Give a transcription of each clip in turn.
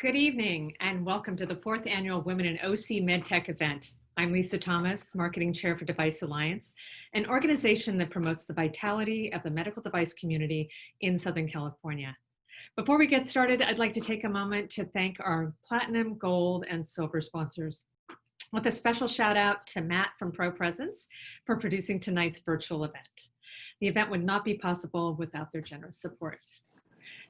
Good evening and welcome to the 4th Annual Women in OC Medtech event. I'm Lisa Thomas, Marketing Chair for DeviceAlliance, an organization that promotes the vitality of the medical device community in Southern California. Before we get started, I'd like to take a moment to thank our Platinum, Gold, and Silver sponsors, with a special shout out to Matt from ProPresence for producing tonight's virtual event. The event would not be possible without their generous support.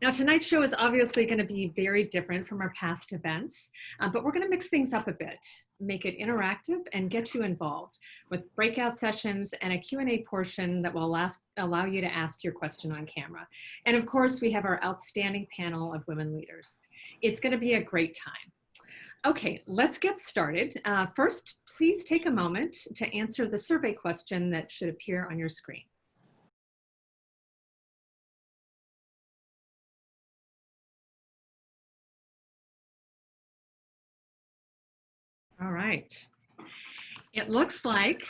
Now, tonight's show is obviously going to be very different from our past events, but we're going to mix things up a bit, make it interactive, and get you involved with breakout sessions and a Q&A portion that will allow you to ask your question on camera. And of course, we have our outstanding panel of women leaders. It's going to be a great time. Okay, let's get started. First, please take a moment to answer the survey question that should appear on your screen. All right. It looks like,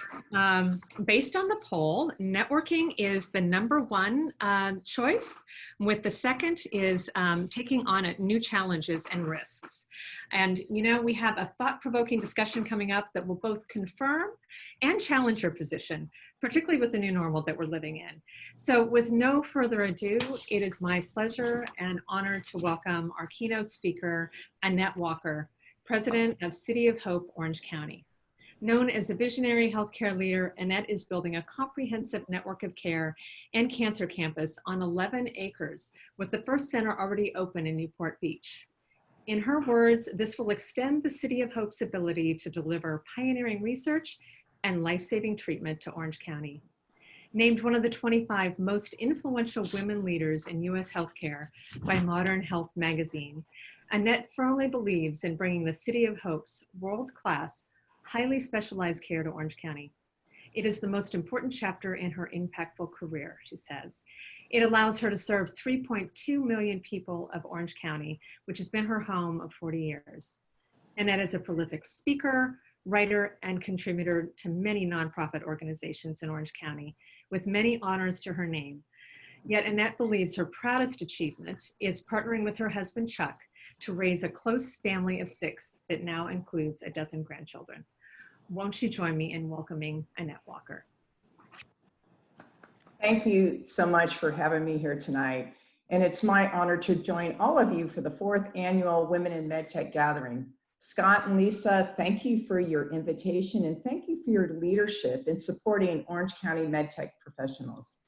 based on the poll, networking is the #1 choice, with the second is taking on new challenges and risks. And, you know, we have a thought-provoking discussion coming up that will both confirm and challenge your position, particularly with the new normal that we're living in. So with no further ado, it is my pleasure and honor to welcome our keynote speaker, Annette Walker, President of City of Hope, Orange County. Known as a visionary healthcare leader, Annette is building a comprehensive network of care and cancer campus on 11 acres, with the first center already open in Newport Beach. In her words, this will extend the City of Hope's ability to deliver pioneering research and life-saving treatment to Orange County. Named one of the 25 most influential women leaders in U.S. healthcare by Modern Health magazine, Annette firmly believes in bringing the City of Hope's world-class, highly specialized care to Orange County. It is the most important chapter in her impactful career, she says. It allows her to serve 3.2 million people of Orange County, which has been her home of 40 years. Annette is a prolific speaker, writer, and contributor to many nonprofit organizations in Orange County, with many honors to her name. Yet Annette believes her proudest achievement is partnering with her husband, Chuck, to raise a close family of 6 that now includes a dozen grandchildren. Won't you join me in welcoming Annette Walker? Thank you so much for having me here tonight. And it's my honor to join all of you for the 4th Annual Women in MedTech Gathering. Scott and Lisa, thank you for your invitation and thank you for your leadership in supporting Orange County MedTech professionals.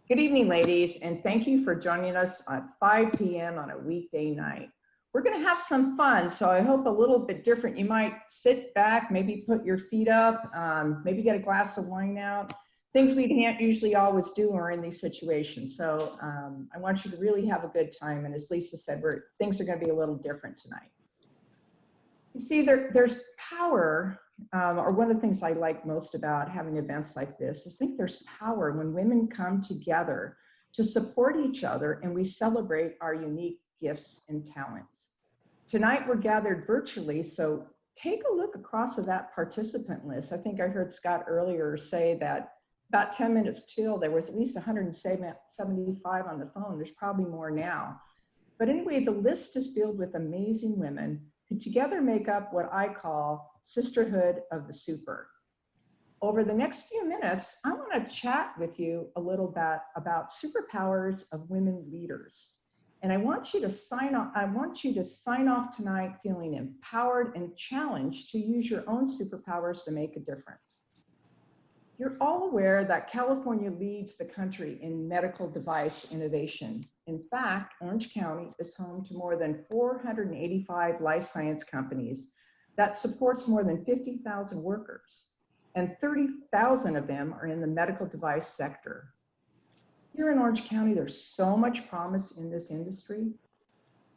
Good evening, ladies, and thank you for joining us at 5 p.m. on a weekday night. We're going to have some fun, so I hope a little bit different. You might sit back, maybe put your feet up, maybe get a glass of wine out. Things we can't usually always do are in these situations. So I want you to really have a good time. And as Lisa said, things are going to be a little different tonight. You see, there's power, or one of the things I like most about having events like this is I think there's power when women come together to support each other and we celebrate our unique gifts and talents. Tonight we're gathered virtually, so take a look across at that participant list. I think I heard Scott earlier say that about 10 minutes till there was at least 175 on the phone. There's probably more now. But anyway, the list is filled with amazing women who together make up what I call Sisterhood of the Super. Over the next few minutes, I want to chat with you a little bit about superpowers of women leaders. And I want you to sign off tonight feeling empowered and challenged to use your own superpowers to make a difference. You're all aware that California leads the country in medical device innovation. In fact, Orange County is home to more than 485 life science companies that supports more than 50,000 workers, and 30,000 of them are in the medical device sector. Here in Orange County, there's so much promise in this industry.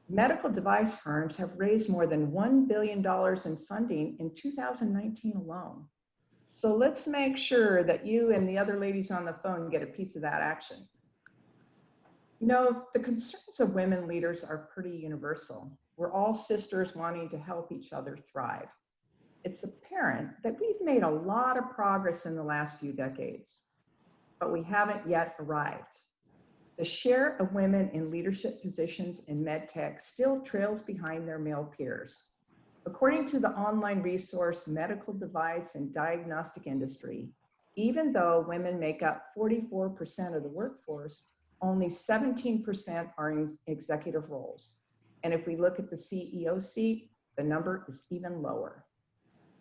Medical device firms have raised more than $1 billion in funding in 2019 alone. So let's make sure that you and the other ladies on the phone get a piece of that action. You know, the concerns of women leaders are pretty universal. We're all sisters wanting to help each other thrive. It's apparent that we've made a lot of progress in the last few decades, but we haven't yet arrived. The share of women in leadership positions in medtech still trails behind their male peers. According to the online resource Medical Device and Diagnostic Industry, even though women make up 44% of the workforce, only 17% are in executive roles. And if we look at the CEO seat, the number is even lower.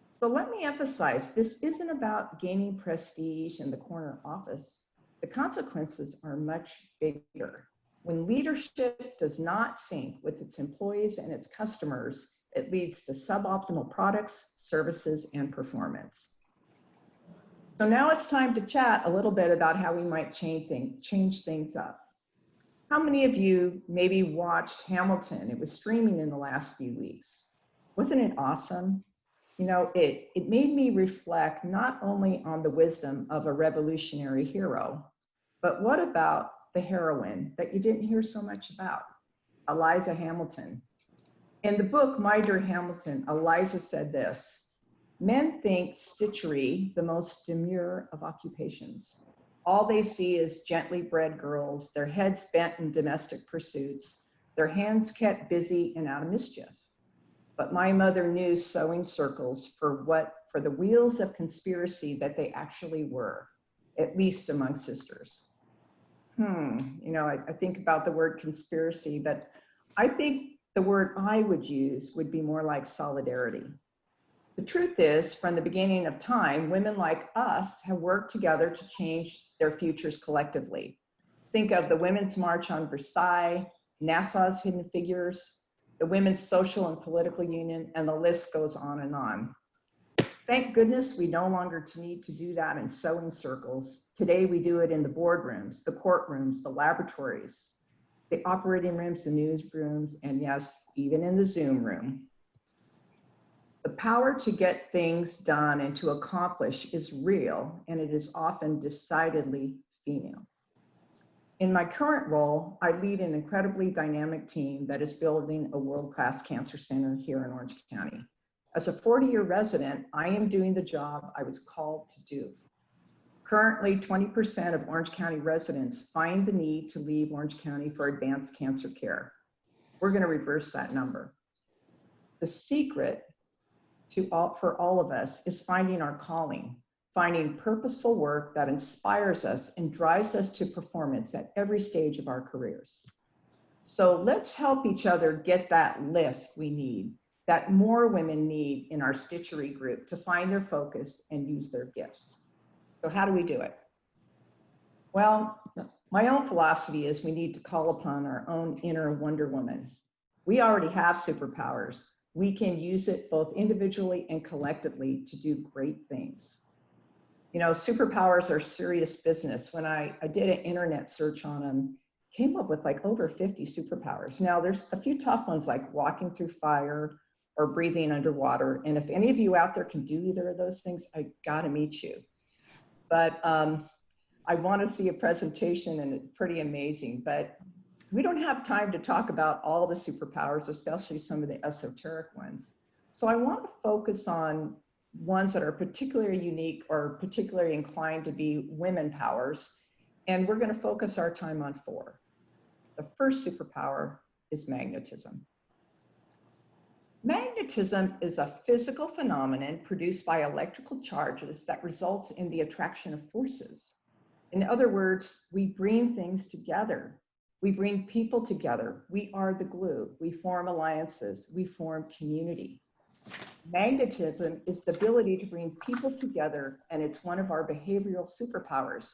So let me emphasize, this isn't about gaining prestige in the corner office. The consequences are much bigger. When leadership does not sync with its employees and its customers, it leads to suboptimal products, services, and performance. So now it's time to chat a little bit about how we might change things up. How many of you maybe watched Hamilton? It was streaming in the last few weeks. Wasn't it awesome? You know, it made me reflect not only on the wisdom of a revolutionary hero, but what about the heroine that you didn't hear so much about, Eliza Hamilton? In the book, My Dear Hamilton, Eliza said this: men think stitchery the most demure of occupations. All they see is gently bred girls, their heads bent in domestic pursuits, their hands kept busy and out of mischief. But my mother knew sewing circles for the wheels of conspiracy that they actually were, at least among sisters. You know, I think about the word conspiracy, but I think the word I would use would be more like solidarity. The truth is, from the beginning of time, women like us have worked together to change their futures collectively. Think of the Women's March on Versailles, NASA's Hidden Figures, the Women's Social and Political Union, and the list goes on and on. Thank goodness we no longer need to do that in sewing circles. Today we do it in the boardrooms, the courtrooms, the laboratories, the operating rooms, the newsrooms, and yes, even in the Zoom room. The power to get things done and to accomplish is real, and it is often decidedly female. In my current role, I lead an incredibly dynamic team that is building a world-class cancer center here in Orange County. As a 40-year resident, I am doing the job I was called to do. Currently, 20% of Orange County residents find the need to leave Orange County for advanced cancer care. We're going to reverse that number. The secret for all of us is finding our calling, finding purposeful work that inspires us and drives us to performance at every stage of our careers. So let's help each other get that lift we need, that more women need in our stitchery group to find their focus and use their gifts. So how do we do it? Well, my own philosophy is we need to call upon our own inner Wonder Woman. We already have superpowers. We can use it both individually and collectively to do great things. You know, superpowers are serious business. When I did an internet search on them, came up with like over 50 superpowers. Now there's a few tough ones like walking through fire or breathing underwater. And if any of you out there can do either of those things, I gotta meet you. But I wanna see a presentation and it's pretty amazing, but we don't have time to talk about all the superpowers, especially some of the esoteric ones. So I want to focus on ones that are particularly unique or particularly inclined to be women powers. And we're going to focus our time on 4. The first superpower is magnetism. Magnetism is a physical phenomenon produced by electrical charges that results in the attraction of forces. In other words, we bring things together. We bring people together. We are the glue. We form alliances. We form community. Magnetism is the ability to bring people together, and it's one of our behavioral superpowers.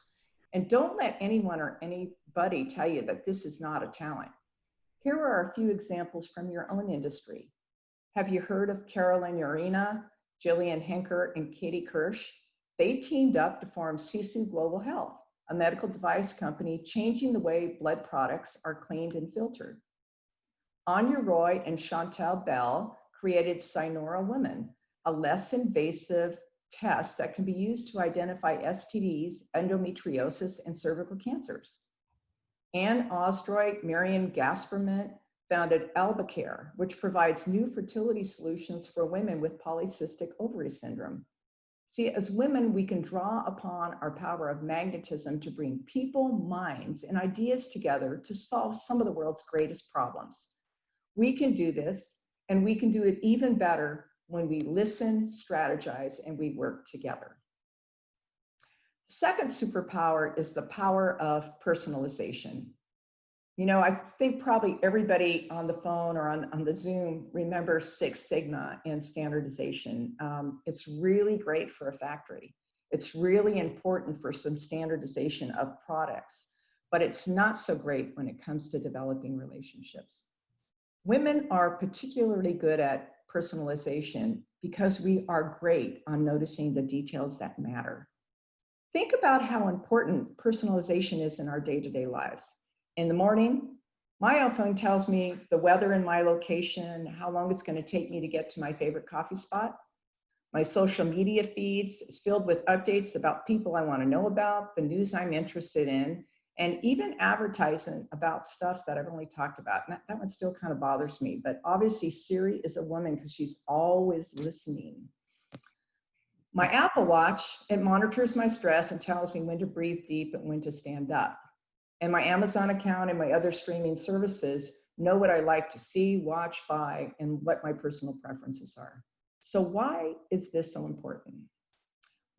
And don't let anyone or anybody tell you that this is not a talent. Here are a few examples from your own industry. Have you heard of Carolyn Urena, Jillian Henker, and Katie Kirsch? They teamed up to form Sisu Global Health, a medical device company changing the way blood products are cleaned and filtered. Anya Roy and Chantel Bell created Sinora Women, a less invasive test that can be used to identify STDs, endometriosis, and cervical cancers. Ann Osdroy, Miriam Gasperment founded AlbaCare, which provides new fertility solutions for women with polycystic ovary syndrome. See, as women, we can draw upon our power of magnetism to bring people, minds, and ideas together to solve some of the world's greatest problems. We can do this, and we can do it even better when we listen, strategize, and we work together. The second superpower is the power of personalization. You know, I think probably everybody on the phone or on the Zoom remembers Six Sigma and standardization. It's really great for a factory. It's really important for some standardization of products, but it's not so great when it comes to developing relationships. Women are particularly good at personalization because we are great on noticing the details that matter. Think about how important personalization is in our day-to-day lives. In the morning, my iPhone tells me the weather in my location, how long it's going to take me to get to my favorite coffee spot. My social media feeds is filled with updates about people I want to know about, the news I'm interested in, and even advertising about stuff that I've only talked about. And that one still kind of bothers me, but obviously Siri is a woman because she's always listening. My Apple Watch, it monitors my stress and tells me when to breathe deep and when to stand up. And my Amazon account and my other streaming services know what I like to see, watch, buy, and what my personal preferences are. So why is this so important?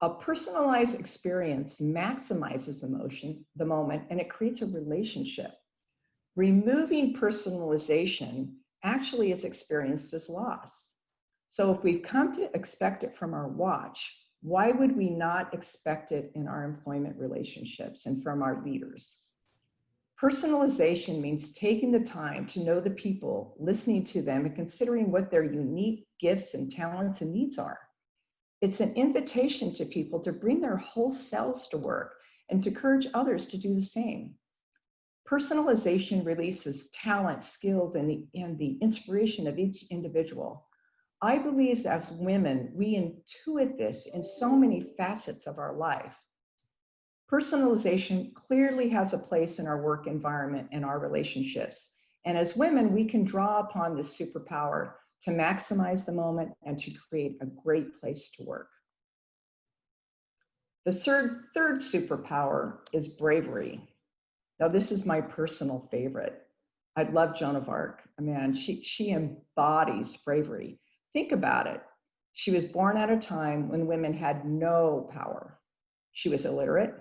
A personalized experience maximizes the moment, and it creates a relationship. Removing personalization actually is experienced as loss. So if we've come to expect it from our watch, why would we not expect it in our employment relationships and from our leaders? Personalization means taking the time to know the people, listening to them, and considering what their unique gifts and talents and needs are. It's an invitation to people to bring their whole selves to work and to encourage others to do the same. Personalization releases talent, skills, and the inspiration of each individual. I believe that as women, we intuit this in so many facets of our life. Personalization clearly has a place in our work environment and our relationships. And as women, we can draw upon this superpower to maximize the moment and to create a great place to work. The third superpower is bravery. Now, this is my personal favorite. I love Joan of Arc. Man, she embodies bravery. Think about it. She was born at a time when women had no power. She was illiterate.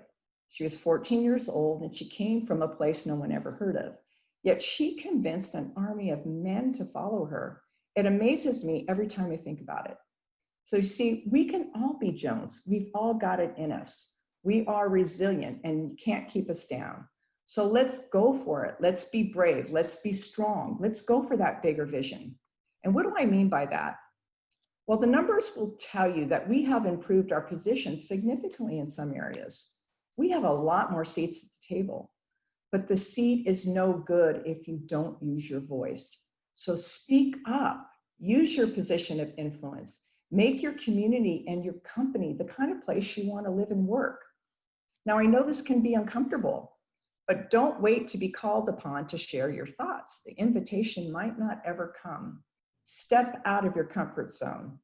She was 14 years old, and she came from a place no one ever heard of. Yet she convinced an army of men to follow her. It amazes me every time I think about it. So you see, we can all be Jones. We've all got it in us. We are resilient, and you can't keep us down. So let's go for it. Let's be brave. Let's be strong. Let's go for that bigger vision. And what do I mean by that? Well, the numbers will tell you that we have improved our position significantly in some areas. We have a lot more seats at the table, but the seat is no good if you don't use your voice. So speak up, use your position of influence, make your community and your company the kind of place you want to live and work. Now, I know this can be uncomfortable, but don't wait to be called upon to share your thoughts. The invitation might not ever come. Step out of your comfort zone.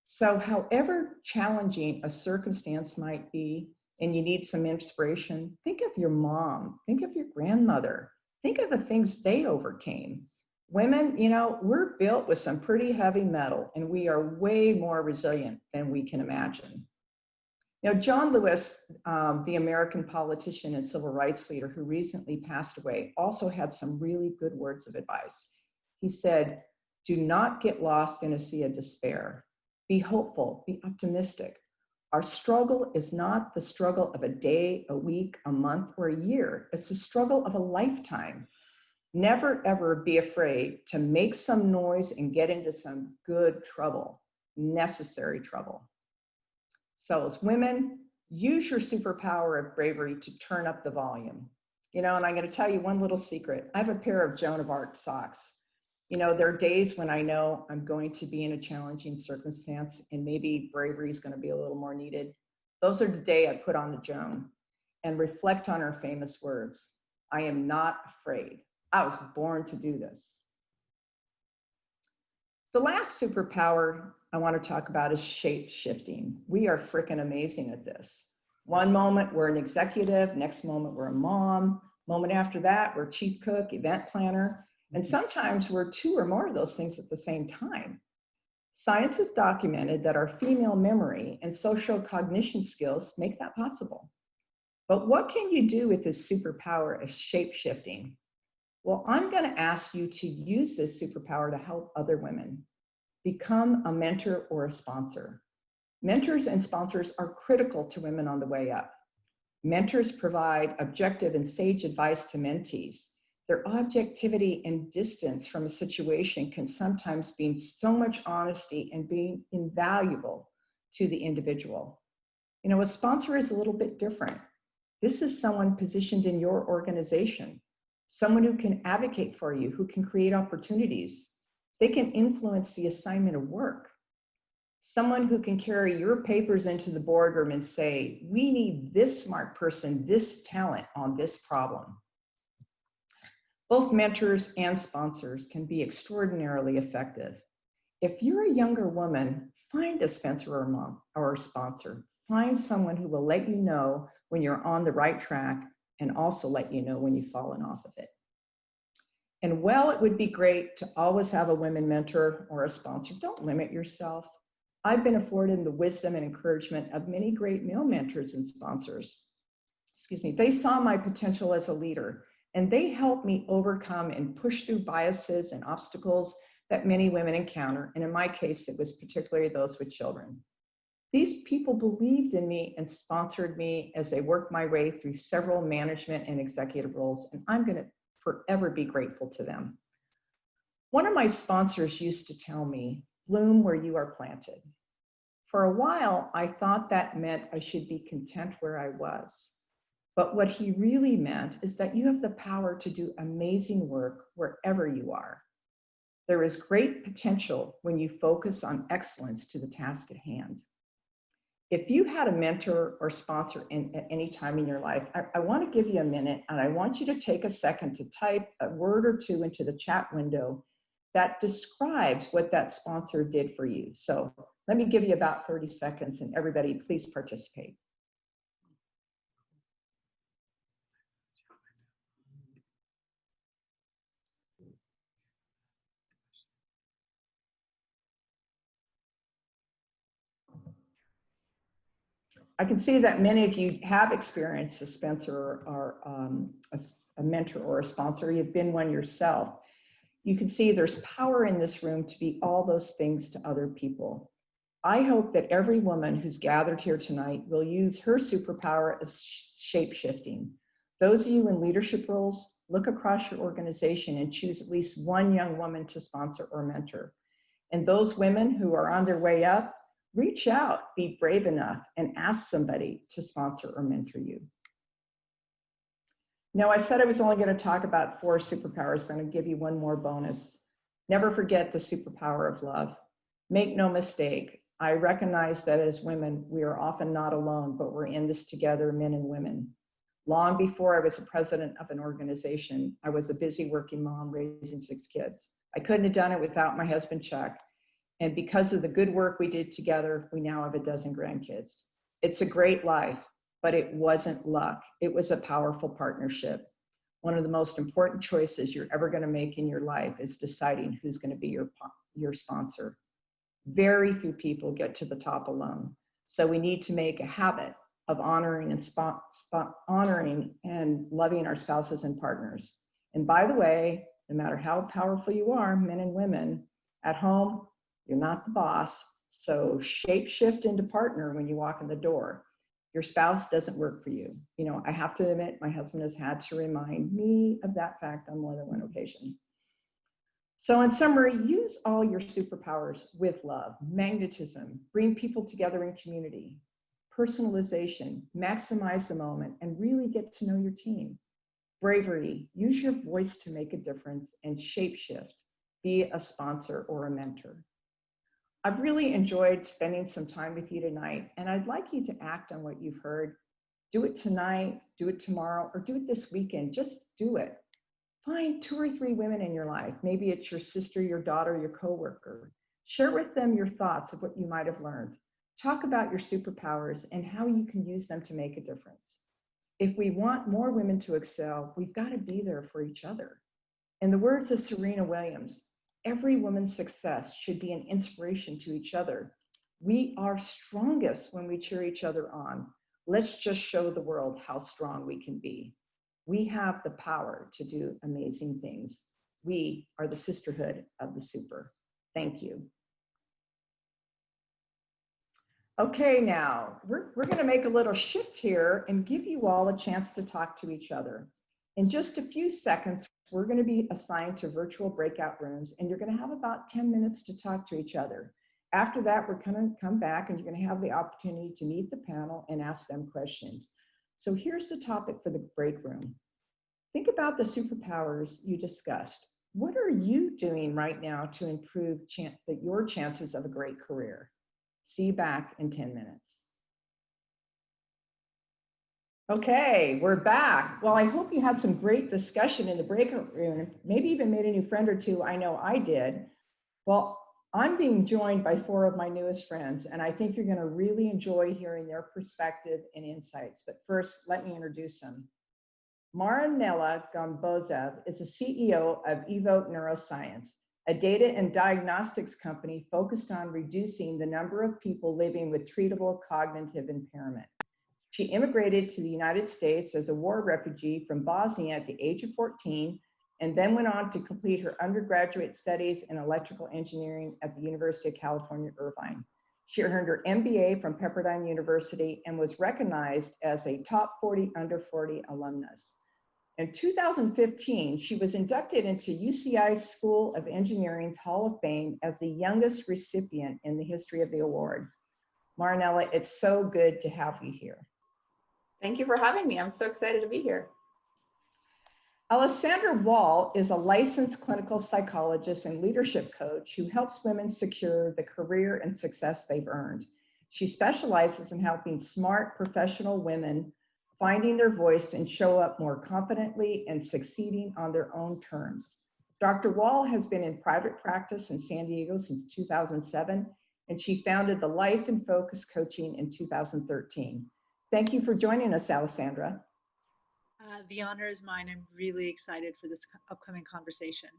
So however challenging a circumstance might be, and you need some inspiration, think of your mom, think of your grandmother, think of the things they overcame. Women, you know, we're built with some pretty heavy metal, and we are way more resilient than we can imagine. Now, John Lewis, the American politician and civil rights leader who recently passed away, also had some really good words of advice. He said, "Do not get lost in a sea of despair. Be hopeful, be optimistic. Our struggle is not the struggle of a day, a week, a month, or a year. It's the struggle of a lifetime. Never, ever be afraid to make some noise and get into some good trouble, necessary trouble." So as women, use your superpower of bravery to turn up the volume. You know, and I'm going to tell you one little secret. I have a pair of Joan of Arc socks. You know, there are days when I know I'm going to be in a challenging circumstance and maybe bravery is going to be a little more needed. Those are the day I put on the Joan and reflect on her famous words. I am not afraid. I was born to do this. The last superpower I want to talk about is shape shifting. We are freaking amazing at this. One moment we're an executive, next moment we're a mom, moment after that we're chief cook, event planner, and sometimes we're two or more of those things at the same time. Science has documented that our female memory and social cognition skills make that possible. But what can you do with this superpower of shape shifting? Well, I'm going to ask you to use this superpower to help other women. Become a mentor or a sponsor. Mentors and sponsors are critical to women on the way up. Mentors provide objective and sage advice to mentees. Their objectivity and distance from a situation can sometimes mean so much honesty and being invaluable to the individual. You know, a sponsor is a little bit different. This is someone positioned in your organization, someone who can advocate for you, who can create opportunities. They can influence the assignment of work. Someone who can carry your papers into the boardroom and say, we need this smart person, this talent on this problem. Both mentors and sponsors can be extraordinarily effective. If you're a younger woman, find a sponsor or a mom or a sponsor. Find someone who will let you know when you're on the right track and also let you know when you've fallen off of it. And while it would be great to always have a women mentor or a sponsor, don't limit yourself. I've been afforded the wisdom and encouragement of many great male mentors and sponsors. Excuse me, they saw my potential as a leader, and they helped me overcome and push through biases and obstacles that many women encounter. And in my case, it was particularly those with children. These people believed in me and sponsored me as I worked my way through several management and executive roles, and I'm going to forever be grateful to them. One of my sponsors used to tell me, bloom where you are planted. For a while, I thought that meant I should be content where I was. But what he really meant is that you have the power to do amazing work wherever you are. There is great potential when you focus on excellence to the task at hand. If you had a mentor or sponsor at any time in your life, I want to give you a minute and I want you to take a second to type a word or two into the chat window that describes what that sponsor did for you. So let me give you about 30 seconds and everybody please participate. I can see that many of you have experienced a sponsor or a mentor or a sponsor. You've been one yourself. You can see there's power in this room to be all those things to other people. I hope that every woman who's gathered here tonight will use her superpower of shape-shifting. Those of you in leadership roles, look across your organization and choose at least one young woman to sponsor or mentor. And those women who are on their way up, reach out, be brave enough, and ask somebody to sponsor or mentor you. Now, I said I was only going to talk about 4 superpowers, but I'm going to give you one more bonus. Never forget the superpower of love. Make no mistake, I recognize that as women, we are often not alone, but we're in this together, men and women. Long before I was the president of an organization, I was a busy working mom raising 6 kids. I couldn't have done it without my husband, Chuck. And because of the good work we did together, we now have a dozen grandkids. It's a great life, but it wasn't luck. It was a powerful partnership. One of the most important choices you're ever going to make in your life is deciding who's going to be your sponsor. Very few people get to the top alone. So we need to make a habit of honoring and loving our spouses and partners. And by the way, no matter how powerful you are, men and women, at home, you're not the boss, so shape shift into partner when you walk in the door. Your spouse doesn't work for you. You know, I have to admit, my husband has had to remind me of that fact on more than one occasion. So in summary, use all your superpowers with love. Magnetism, bring people together in community. Personalization, maximize the moment and really get to know your team. Bravery, use your voice to make a difference. And shape shift, be a sponsor or a mentor. I've really enjoyed spending some time with you tonight, and I'd like you to act on what you've heard. Do it tonight, do it tomorrow, or do it this weekend. Just do it. Find 2 or 3 women in your life. Maybe it's your sister, your daughter, your coworker. Share with them your thoughts of what you might have learned. Talk about your superpowers and how you can use them to make a difference. If we want more women to excel, we've got to be there for each other. In the words of Serena Williams, every woman's success should be an inspiration to each other. We are strongest when we cheer each other on. Let's just show the world how strong we can be. We have the power to do amazing things. We are the sisterhood of the super. Thank you. Okay, now we're going to make a little shift here and give you all a chance to talk to each other. In just a few seconds, we're going to be assigned to virtual breakout rooms, and you're going to have about 10 minutes to talk to each other. After that, we're going to come back and you're going to have the opportunity to meet the panel and ask them questions. So here's the topic for the break room. Think about the superpowers you discussed. What are you doing right now to improve your chances of a great career? See you back in 10 minutes. Okay, we're back. Well, I hope you had some great discussion in the breakout room, maybe even made a new friend or two. I know I did. Well, I'm being joined by 4 of my newest friends, and I think you're going to really enjoy hearing their perspective and insights. But first, let me introduce them. Marinela Gombozev is the CEO of Evoke Neuroscience, a data and diagnostics company focused on reducing the number of people living with treatable cognitive impairment. She immigrated to the United States as a war refugee from Bosnia at the age of 14, and then went on to complete her undergraduate studies in electrical engineering at the University of California, Irvine. She earned her MBA from Pepperdine University and was recognized as a top 40 under 40 alumnus. In 2015, she was inducted into UCI's School of Engineering's Hall of Fame as the youngest recipient in the history of the award. Marinela, it's so good to have you here. Thank you for having me. I'm so excited to be here. Alessandra Wahl is a licensed clinical psychologist and leadership coach who helps women secure the career and success they've earned. She specializes in helping smart professional women finding their voice and show up more confidently and succeeding on their own terms. Dr. Wahl has been in private practice in San Diego since 2007, and she founded the Life and Focus Coaching in 2013. Thank you for joining us, Alessandra. The honor is mine. I'm really excited for this upcoming conversation.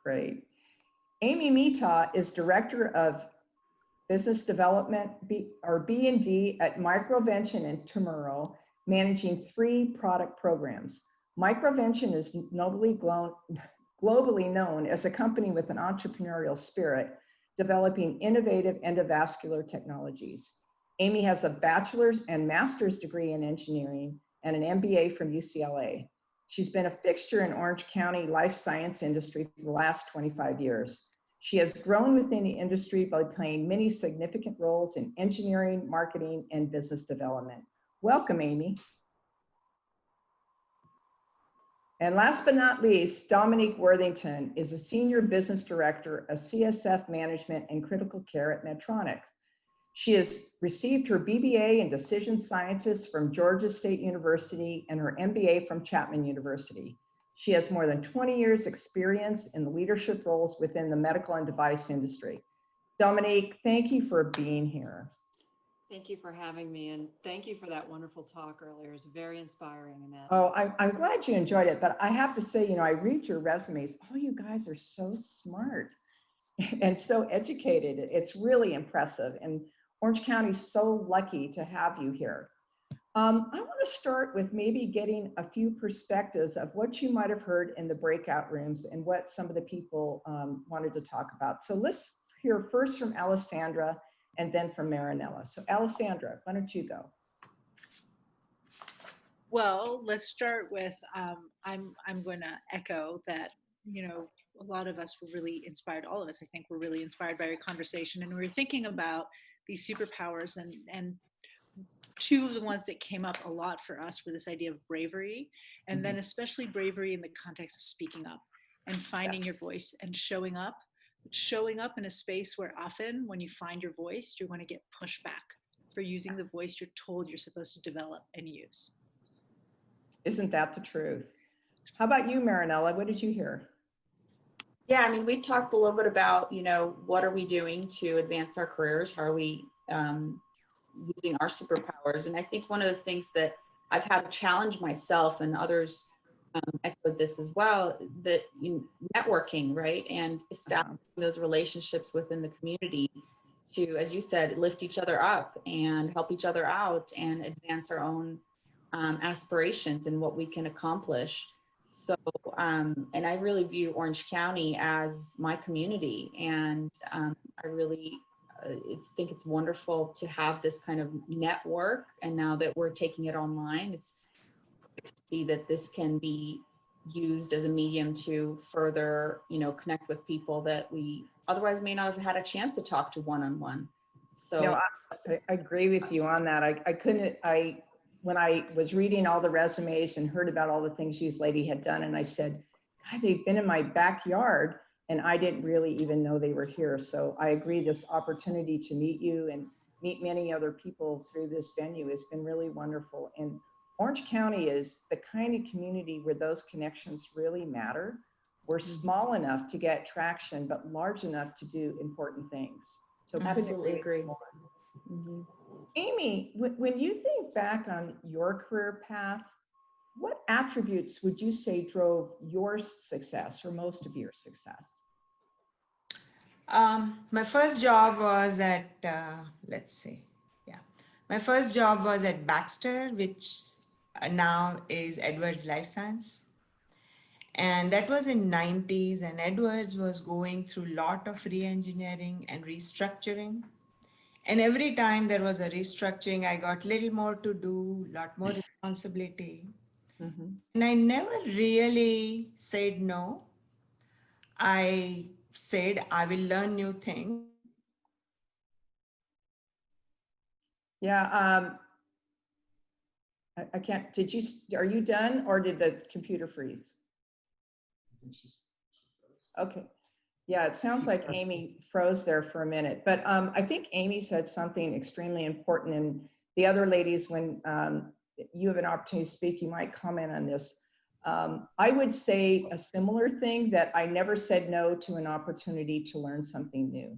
Great. Amymita is Director of Business Development, B&D at Microvention and Terum, managing 3 product programs. Microvention is globally known as a company with an entrepreneurial spirit, developing innovative endovascular technologies. Amy has a bachelor's and master's degree in engineering and an MBA from UCLA. She's been a fixture in Orange County life science industry for the last 25 years. She has grown within the industry by playing many significant roles in engineering, marketing, and business development. Welcome, Amy. And last but not least, Dominique Worthington is a Senior Business Director of CSF Management and Critical Care at Medtronic. She has received her BBA in Decision Scientist from Georgia State University and her MBA from Chapman University. She has more than 20 years experience in leadership roles within the medical and device industry. Dominique, thank you for being here. Thank you for having me, and thank you for that wonderful talk earlier. It was very inspiring, Annette. Oh, I'm glad you enjoyed it, but I have to say, I read your resumes. Oh, you guys are so smart and so educated. It's really impressive, and Orange County is so lucky to have you here. I want to start with maybe getting a few perspectives of what you might have heard in the breakout rooms and what some of the people wanted to talk about. So let's hear first from Alessandra and then from Marinela. So Alessandra, why don't you go? Well, let's start with, I'm going to echo that, a lot of us were really inspired, all of us, I think, were really inspired by our conversation. And we were thinking about these superpowers, and 2 of the ones that came up a lot for us were this idea of bravery, and then especially bravery in the context of speaking up and finding your voice and showing up in a space where often when you find your voice, you're going to get pushback for using the voice you're told you're supposed to develop and use. Isn't that the truth? How about you, Marinela? What did you hear? Yeah, I mean, we talked a little bit about, what are we doing to advance our careers? How are we using our superpowers? And I think one of the things that I've had to challenge myself, and others echoed this as well, that networking, right? And establishing those relationships within the community to, as you said, lift each other up and help each other out and advance our own aspirations and what we can accomplish. So, and I really view Orange County as my community, and I really think it's wonderful to have this kind of network. And now that we're taking it online, it's great to see that this can be used as a medium to further, connect with people that we otherwise may not have had a chance to talk to one-on-one. So I agree with you on that. When I was reading all the resumes and heard about all the things you lady had done, and I said, God, they've been in my backyard and I didn't really even know they were here. So I agree, this opportunity to meet you and meet many other people through this venue has been really wonderful. And Orange County is the kind of community where those connections really matter. We're small enough to get traction, but large enough to do important things. So absolutely agree. Mm-hmm. Amy, when you think back on your career path, what attributes would you say drove your success or most of your success? My first job was at, my first job was at Baxter, which now is Edwards Life Science. And that was in 90s, and Edwards was going through a lot of re-engineering and restructuring. And every time there was a restructuring, I got a little more to do, a lot more responsibility. Mm-hmm. And I never really said no. I said, I will learn new things. Yeah, I can't, are you done or did the computer freeze? Okay. Yeah, it sounds like Amy froze there for a minute, but I think Amy said something extremely important, and the other ladies, when you have an opportunity to speak, you might comment on this. I would say a similar thing, that I never said no to an opportunity to learn something new.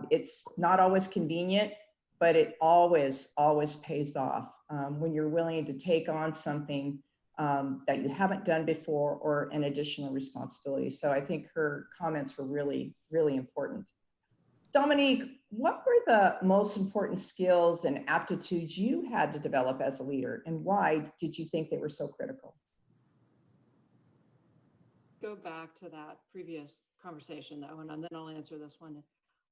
It's not always convenient, but it always pays off when you're willing to take on something that you haven't done before, or an additional responsibility. So I think her comments were really, really important. Dominique, what were the most important skills and aptitudes you had to develop as a leader, and why did you think they were so critical? Go back to that previous conversation though, and then I'll answer this one.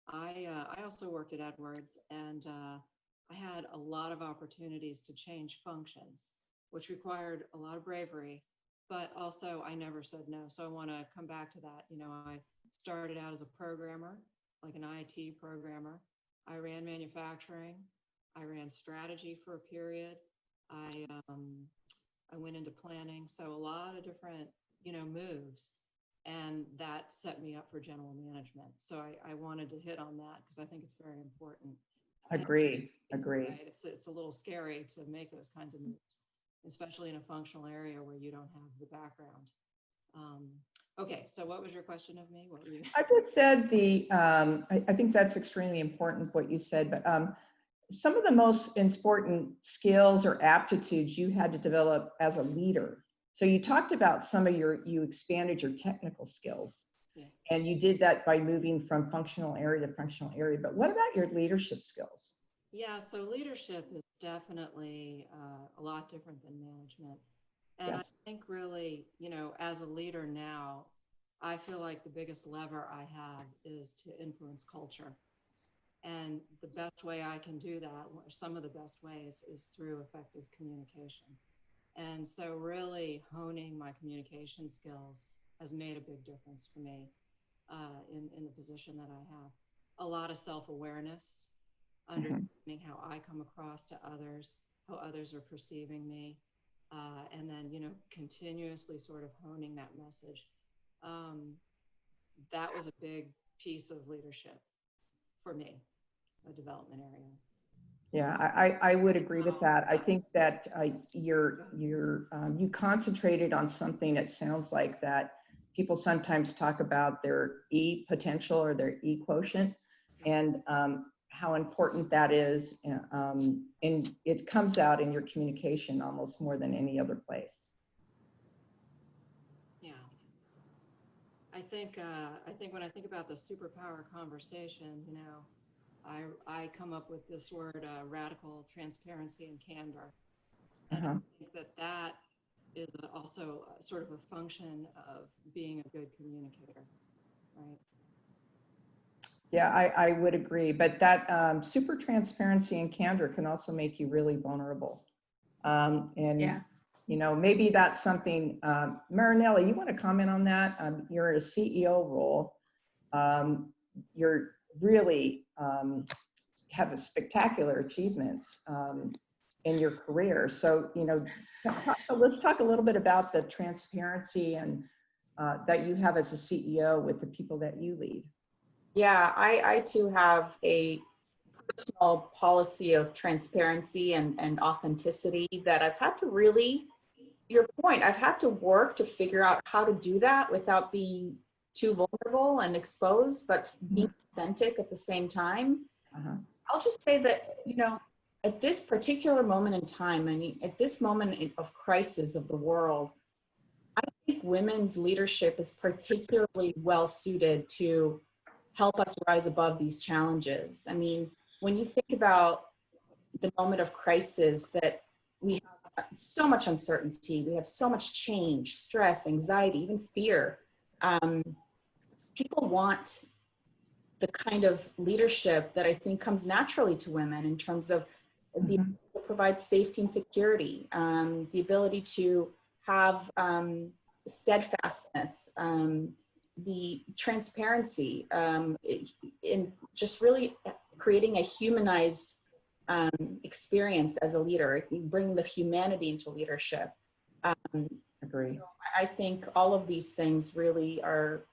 I also worked at Edwards, and I had a lot of opportunities to change functions, which required a lot of bravery, but also I never said no. So I want to come back to that. I started out as a programmer, like an IT programmer. I ran manufacturing. I ran strategy for a period. I went into planning. So a lot of different, moves, and that set me up for general management. So I wanted to hit on that because I think it's very important. Agree. Right? It's a little scary to make those kinds of moves, especially in a functional area where you don't have the background. Okay, so what was your question of me? What were you? I just said I think that's extremely important what you said, but some of the most important skills or aptitudes you had to develop as a leader. So you talked about you expanded your technical skills, yeah, and you did that by moving from functional area to functional area, but what about your leadership skills? Yeah, so leadership is definitely a lot different than management. And yes, I think really, as a leader now, I feel like the biggest lever I have is to influence culture. And the best way I can do that, or some of the best ways, is through effective communication. And so really honing my communication skills has made a big difference for me in the position that I have. A lot of self-awareness, understanding how I come across to others, how others are perceiving me, and then, continuously sort of honing that message. That was a big piece of leadership for me, a development area. Yeah, I would agree with that. I think that you concentrated on something that sounds like that people sometimes talk about their E potential or their E quotient, and how important that is. And it comes out in your communication almost more than any other place. Yeah. I think when I think about the superpower conversation, you know, I come up with this word, radical transparency and candor. And I think that is also sort of a function of being a good communicator, right? Yeah, I would agree. But that super transparency and candor can also make you really vulnerable. And, you know, maybe that's something, Marinela, you want to comment on that? You're in a CEO role. You're really have a spectacular achievements in your career. So, you know, let's talk a little bit about the transparency and that you have as a CEO with the people that you lead. Yeah, I too have a personal policy of transparency and authenticity that I've had to really, to your point, I've had to work to figure out how to do that without being too vulnerable and exposed, but being authentic at the same time. I'll just say that, you know, at this particular moment in time, I mean, at this moment of crisis of the world, I think women's leadership is particularly well suited to help us rise above these challenges. I mean, when you think about the moment of crisis, that we have so much uncertainty, we have so much change, stress, anxiety, even fear. People want the kind of leadership that I think comes naturally to women in terms of the ability to provide safety and security, the ability to have steadfastness, the transparency, in just really creating a humanized experience as a leader, bringing the humanity into leadership. Agree. So I think all of these things really are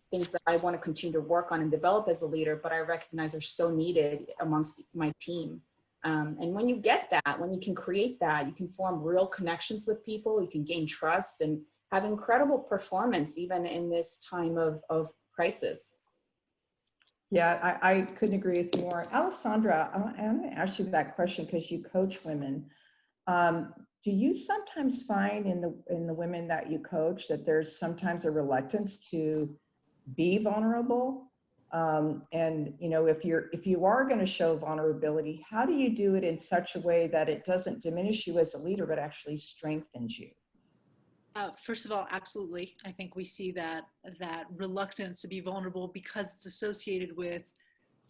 things that I want to continue to work on and develop as a leader, but I recognize are so needed amongst my team. And when you get that, when you can create that, you can form real connections with people, you can gain trust and have incredible performance even in this time of crisis. Yeah, I couldn't agree with you more. Alessandra, I'm going to ask you that question because you coach women. Do you sometimes find in the women that you coach that there's sometimes a reluctance to be vulnerable? And you know, if you are going to show vulnerability, how do you do it in such a way that it doesn't diminish you as a leader, but actually strengthens you? First of all, absolutely. I think we see that reluctance to be vulnerable because it's associated with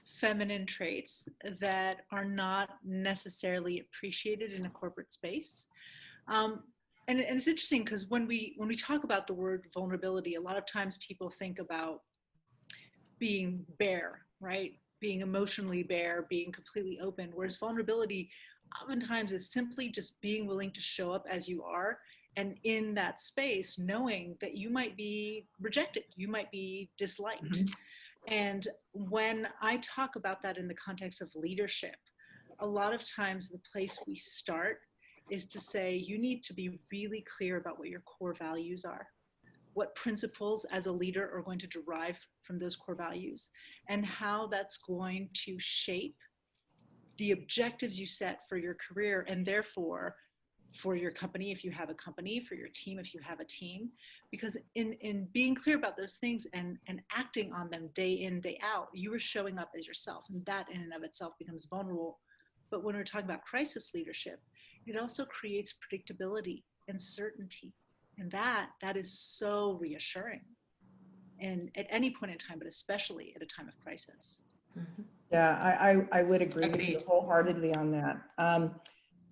feminine traits that are not necessarily appreciated in a corporate space. And it's interesting because when we talk about the word vulnerability, a lot of times people think about being bare, right? Being emotionally bare, being completely open, whereas vulnerability oftentimes is simply just being willing to show up as you are. And in that space, knowing that you might be rejected, you might be disliked. And when I talk about that in the context of leadership, a lot of times the place we start is to say, you need to be really clear about what your core values are, what principles as a leader are going to derive from those core values, and how that's going to shape the objectives you set for your career and therefore for your company, if you have a company, for your team, if you have a team. Because in being clear about those things and acting on them day in, day out, you are showing up as yourself, and that in and of itself becomes vulnerable. But when we're talking about crisis leadership, it also creates predictability and certainty. And that is so reassuring. And at any point in time, but especially at a time of crisis. Yeah, I would agree with you wholeheartedly on that.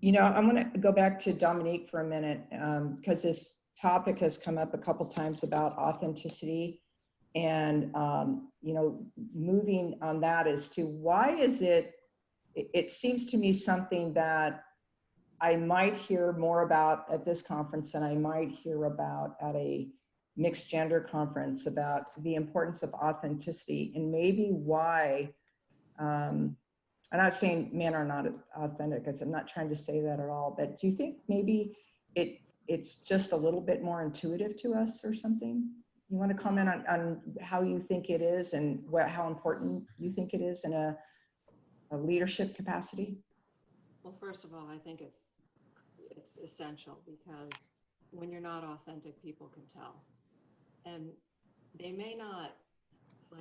You know, I'm going to go back to Dominique for a minute because this topic has come up a couple times about authenticity, and you know, moving on that as to why is it seems to me something that I might hear more about at this conference than I might hear about at a mixed gender conference, about the importance of authenticity and maybe why. I'm not saying men are not authentic, because I'm not trying to say that at all, but do you think maybe it's just a little bit more intuitive to us or something? You want to comment on how you think it is and how important you think it is in a leadership capacity? Well, first of all, I think it's essential because when you're not authentic, people can tell. And they may not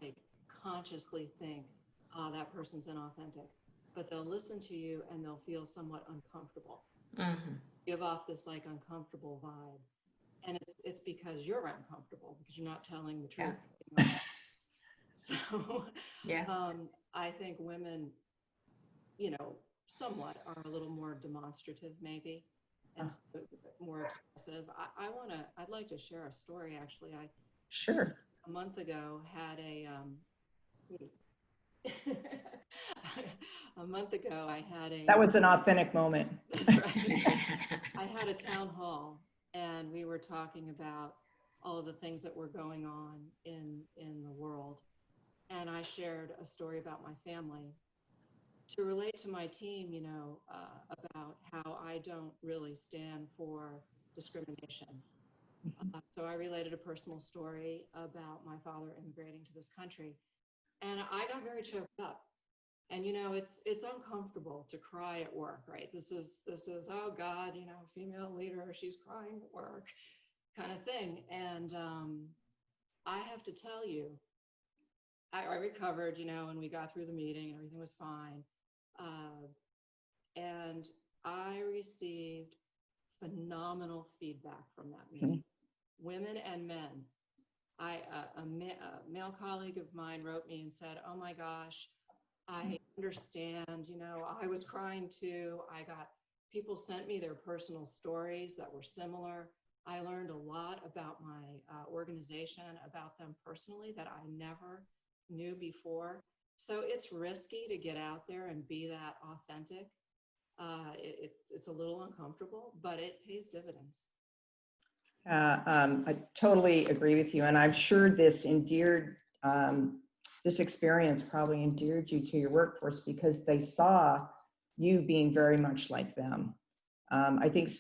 like consciously think, oh, that person's inauthentic, but they'll listen to you and they'll feel somewhat uncomfortable. Mm-hmm. Give off this like uncomfortable vibe. And it's because you're uncomfortable because you're not telling the truth. Yeah. So Yeah. I think women, somewhat are a little more demonstrative maybe and more expressive. I'd like to share a story actually. Sure. A month ago had That was an authentic moment. That's right. I had a town hall and we were talking about all of the things that were going on in the world. And I shared a story about my family to relate to my team, about how I don't really stand for discrimination. So I related a personal story about my father immigrating to this country. And I got very choked up. And, it's uncomfortable to cry at work, right? This is, oh God, female leader, she's crying at work kind of thing. And I have to tell you, I recovered, and we got through the meeting and everything was fine. And I received phenomenal feedback from that meeting, women and men. A male colleague of mine wrote me and said, oh my gosh, I understand, I was crying too. People sent me their personal stories that were similar. I learned a lot about my organization, about them personally that I never knew before. So it's risky to get out there and be that authentic. It's a little uncomfortable, but it pays dividends. I totally agree with you. And I'm sure this experience probably endeared you to your workforce because they saw you being very much like them. I think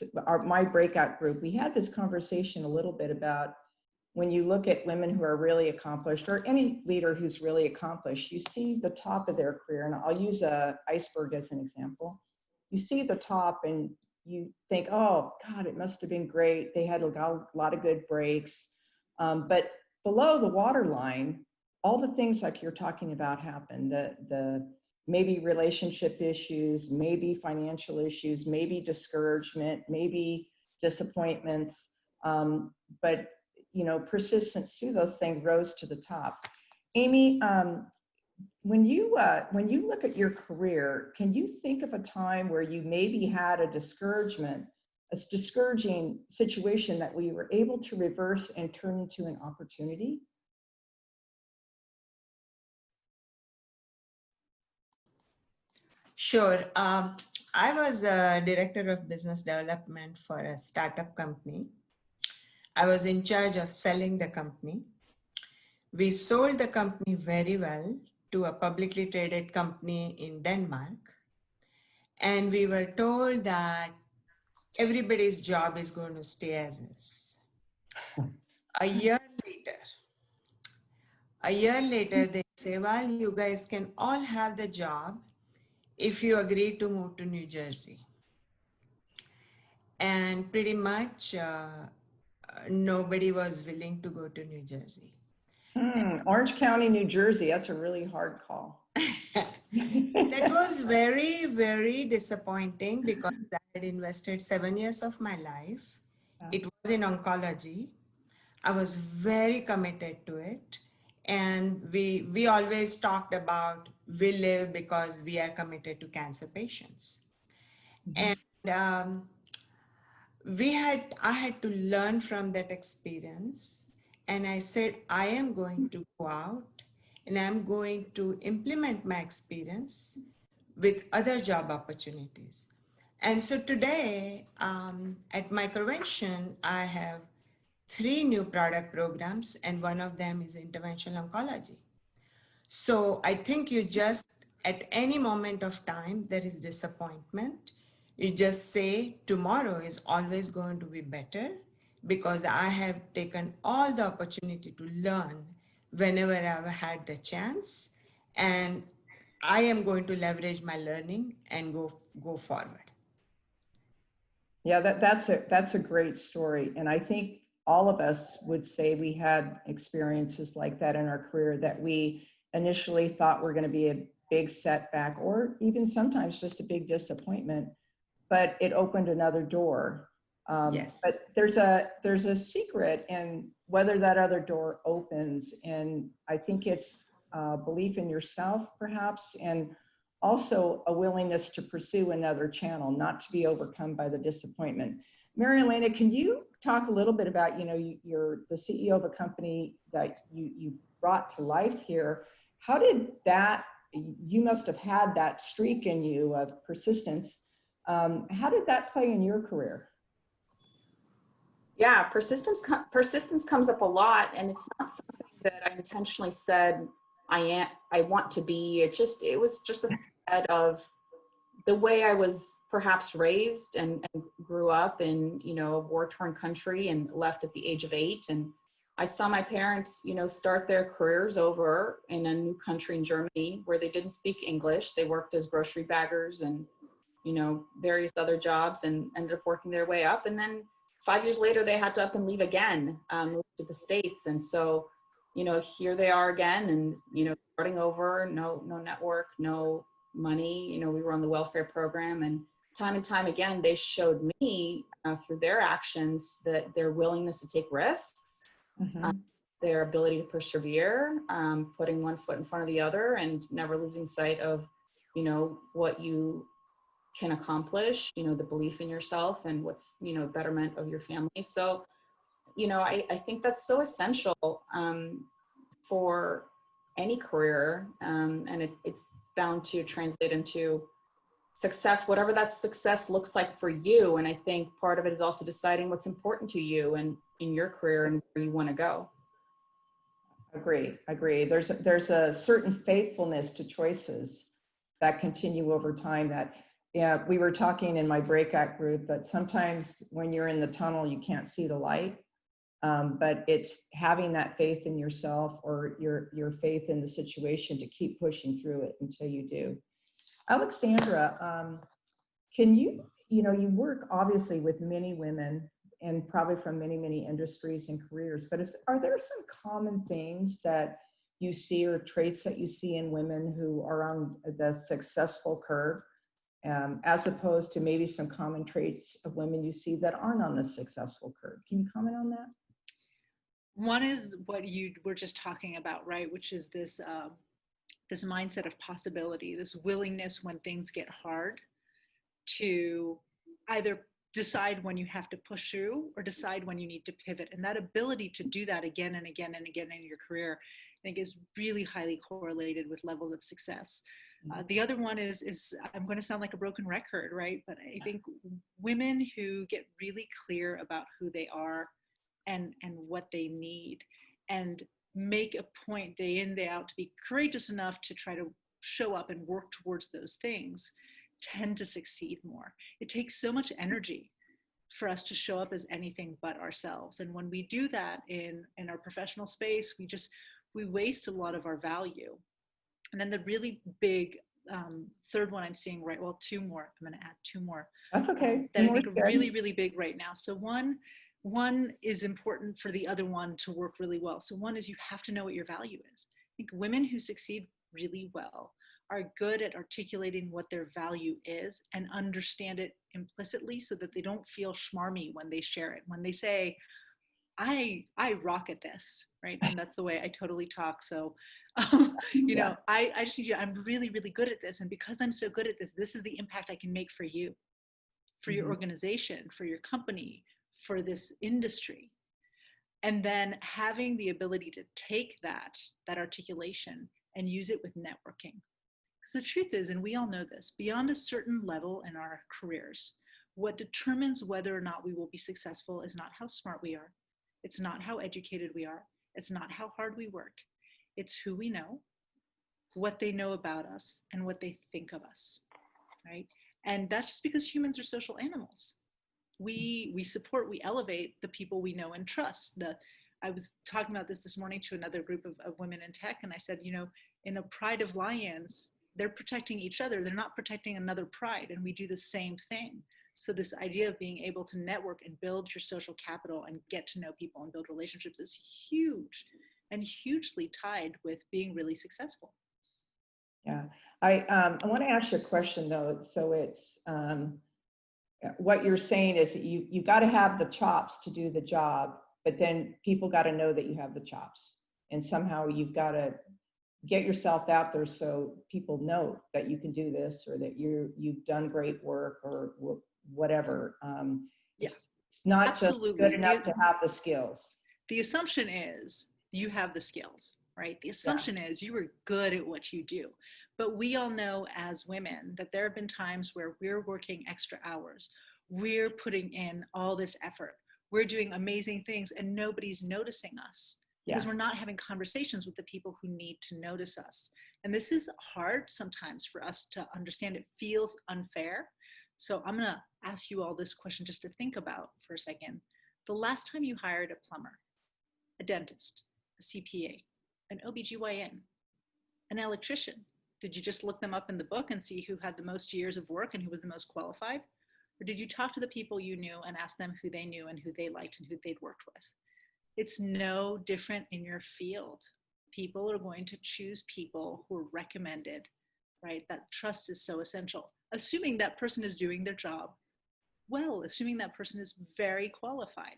my breakout group, we had this conversation a little bit about when you look at women who are really accomplished or any leader who's really accomplished, you see the top of their career. And I'll use an iceberg as an example. You see the top and you think, oh God, it must have been great. They had a lot of good breaks. But below the waterline, all the things like you're talking about happen. The maybe relationship issues, maybe financial issues, maybe discouragement, maybe disappointments. But persistence through those things rose to the top. Amy, when you look at your career, can you think of a time where you maybe had a discouraging situation that we were able to reverse and turn into an opportunity? Sure. I was a director of business development for a startup company. I was in charge of selling the company. We sold the company very well to a publicly traded company in Denmark. And we were told that everybody's job is going to stay as is. A year later, they say, well, you guys can all have the job if you agree to move to New Jersey. And pretty much nobody was willing to go to New Jersey. Orange County, New Jersey, that's a really hard call. That was very, very disappointing because I had invested 7 years of my life. It was in oncology. I was very committed to it. And we always talked about we live because we are committed to cancer patients. And I had to learn from that experience. And I said, I am going to go out and I'm going to implement my experience with other job opportunities. And so today at Microvention, I have 3 new product programs, and one of them is interventional oncology. So I think you just, at any moment of time, there is disappointment. You just say tomorrow is always going to be better because I have taken all the opportunity to learn whenever I've had the chance, and I am going to leverage my learning and go forward. Yeah, that's a great story. And I think all of us would say we had experiences like that in our career that we initially thought were going to be a big setback or even sometimes just a big disappointment, but it opened another door. Yes. But there's a secret in whether that other door opens, and I think it's belief in yourself, perhaps, and also a willingness to pursue another channel, not to be overcome by the disappointment. Marinela, can you talk a little bit about, you're the CEO of a company that you brought to life here. How did that, you must have had that streak in you of persistence. How did that play in your career? Yeah, persistence comes up a lot, and it's not something that I intentionally said I want to be. It was just a thread of the way I was perhaps raised and grew up in, a war-torn country and left at the age of 8. And I saw my parents, start their careers over in a new country in Germany where they didn't speak English. They worked as grocery baggers and, various other jobs, and ended up working their way up. And then 5 years later, they had to up and leave again, move to the States. And so, here they are again, and, starting over, no network, no money. We were on the welfare program, and time again, they showed me through their actions that their willingness to take risks, their ability to persevere, putting one foot in front of the other, and never losing sight of, what you can accomplish, the belief in yourself and what's, betterment of your family. So, I think that's so essential for any career, and it's bound to translate into success, whatever that success looks like for you. And I think part of it is also deciding what's important to you and in your career and where you want to go. Agree. There's a certain faithfulness to choices that continue over time. That, yeah, we were talking in my breakout group that sometimes when you're in the tunnel, you can't see the light. But it's having that faith in yourself or your faith in the situation to keep pushing through it until you do. Alessandra, can you work obviously with many women and probably from many industries and careers, but are there some common things that you see or traits that you see in women who are on the successful curve, as opposed to maybe some common traits of women you see that aren't on the successful curve? Can you comment on that? One is what you were just talking about, right? Which is this this mindset of possibility, this willingness when things get hard to either decide when you have to push through or decide when you need to pivot. And that ability to do that again and again and again in your career, I think, is really highly correlated with levels of success. The other one is I'm going to sound like a broken record, right? But I think women who get really clear about who they are and what they need, and make a point day in, day out to be courageous enough to try to show up and work towards those things, tend to succeed more. It takes so much energy for us to show up as anything but ourselves. And when we do that in our professional space, we waste a lot of our value. And then the really big third one I'm seeing, right? Well, two more. I'm going to add two more. That's okay. That I think are really, really big right now. So one is important for the other one to work really well. So one is you have to know what your value is. I think women who succeed really well are good at articulating what their value is and understand it implicitly so that they don't feel schmarmy when they share it. When they say, I rock at this, right? And that's the way I totally talk. So, I just need you, I'm really, really good at this. And because I'm so good at this, this is the impact I can make for you, for your organization, for your company, for this industry. And then having the ability to take that articulation and use it with networking. Because the truth is, and we all know this, beyond a certain level in our careers, what determines whether or not we will be successful is not how smart we are. It's not how educated we are. It's not how hard we work. It's who we know, what they know about us, and what they think of us, right? And that's just because humans are social animals. we support, we elevate the people we know and trust. I was talking about this morning to another group of women in tech, and I said, you know, in a pride of lions, they're protecting each other. They're not protecting another pride, and we do the same thing. So this idea of being able to network and build your social capital and get to know people and build relationships is huge and hugely tied with being really successful. Yeah, I want to ask you a question though. So it's what you're saying is that you got to have the chops to do the job, but then people got to know that you have the chops, and somehow you've got to get yourself out there so people know that you can do this, or that you've done great work, or whatever. Yeah, it's not absolutely. just good enough to have the skills. The assumption is you have the skills, right? The assumption is you were good at what you do. But we all know as women that there have been times where we're working extra hours. We're putting in all this effort. We're doing amazing things and nobody's noticing us because we're not having conversations with the people who need to notice us. And this is hard sometimes for us to understand. It feels unfair. So I'm going to ask you all this question just to think about for a second. The last time you hired a plumber, a dentist, a CPA, an OBGYN, an electrician, did you just look them up in the book and see who had the most years of work and who was the most qualified? Or did you talk to the people you knew and ask them who they knew and who they liked and who they'd worked with? It's no different in your field. People are going to choose people who are recommended, right? That trust is so essential. Assuming that person is doing their job well, assuming that person is very qualified.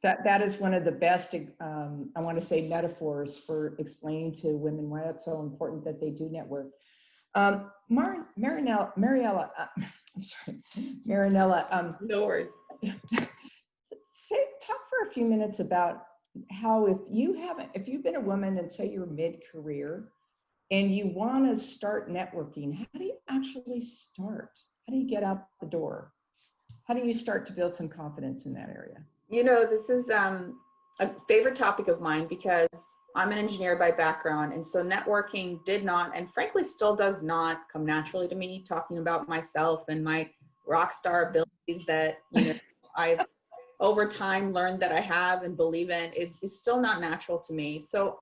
That is one of the best, I want to say, metaphors for explaining to women why it's so important that they do network. Marinela, I'm sorry, Marinela. No worries. Talk for a few minutes about how if you've been a woman and say you're mid-career and you want to start networking, how do you actually start? How do you get out the door? How do you start to build some confidence in that area? You know, this is a favorite topic of mine because I'm an engineer by background. And so networking did not, and frankly still does not, come naturally to me. Talking about myself and my rock star abilities that, you know, I've over time learned that I have and believe in is still not natural to me. So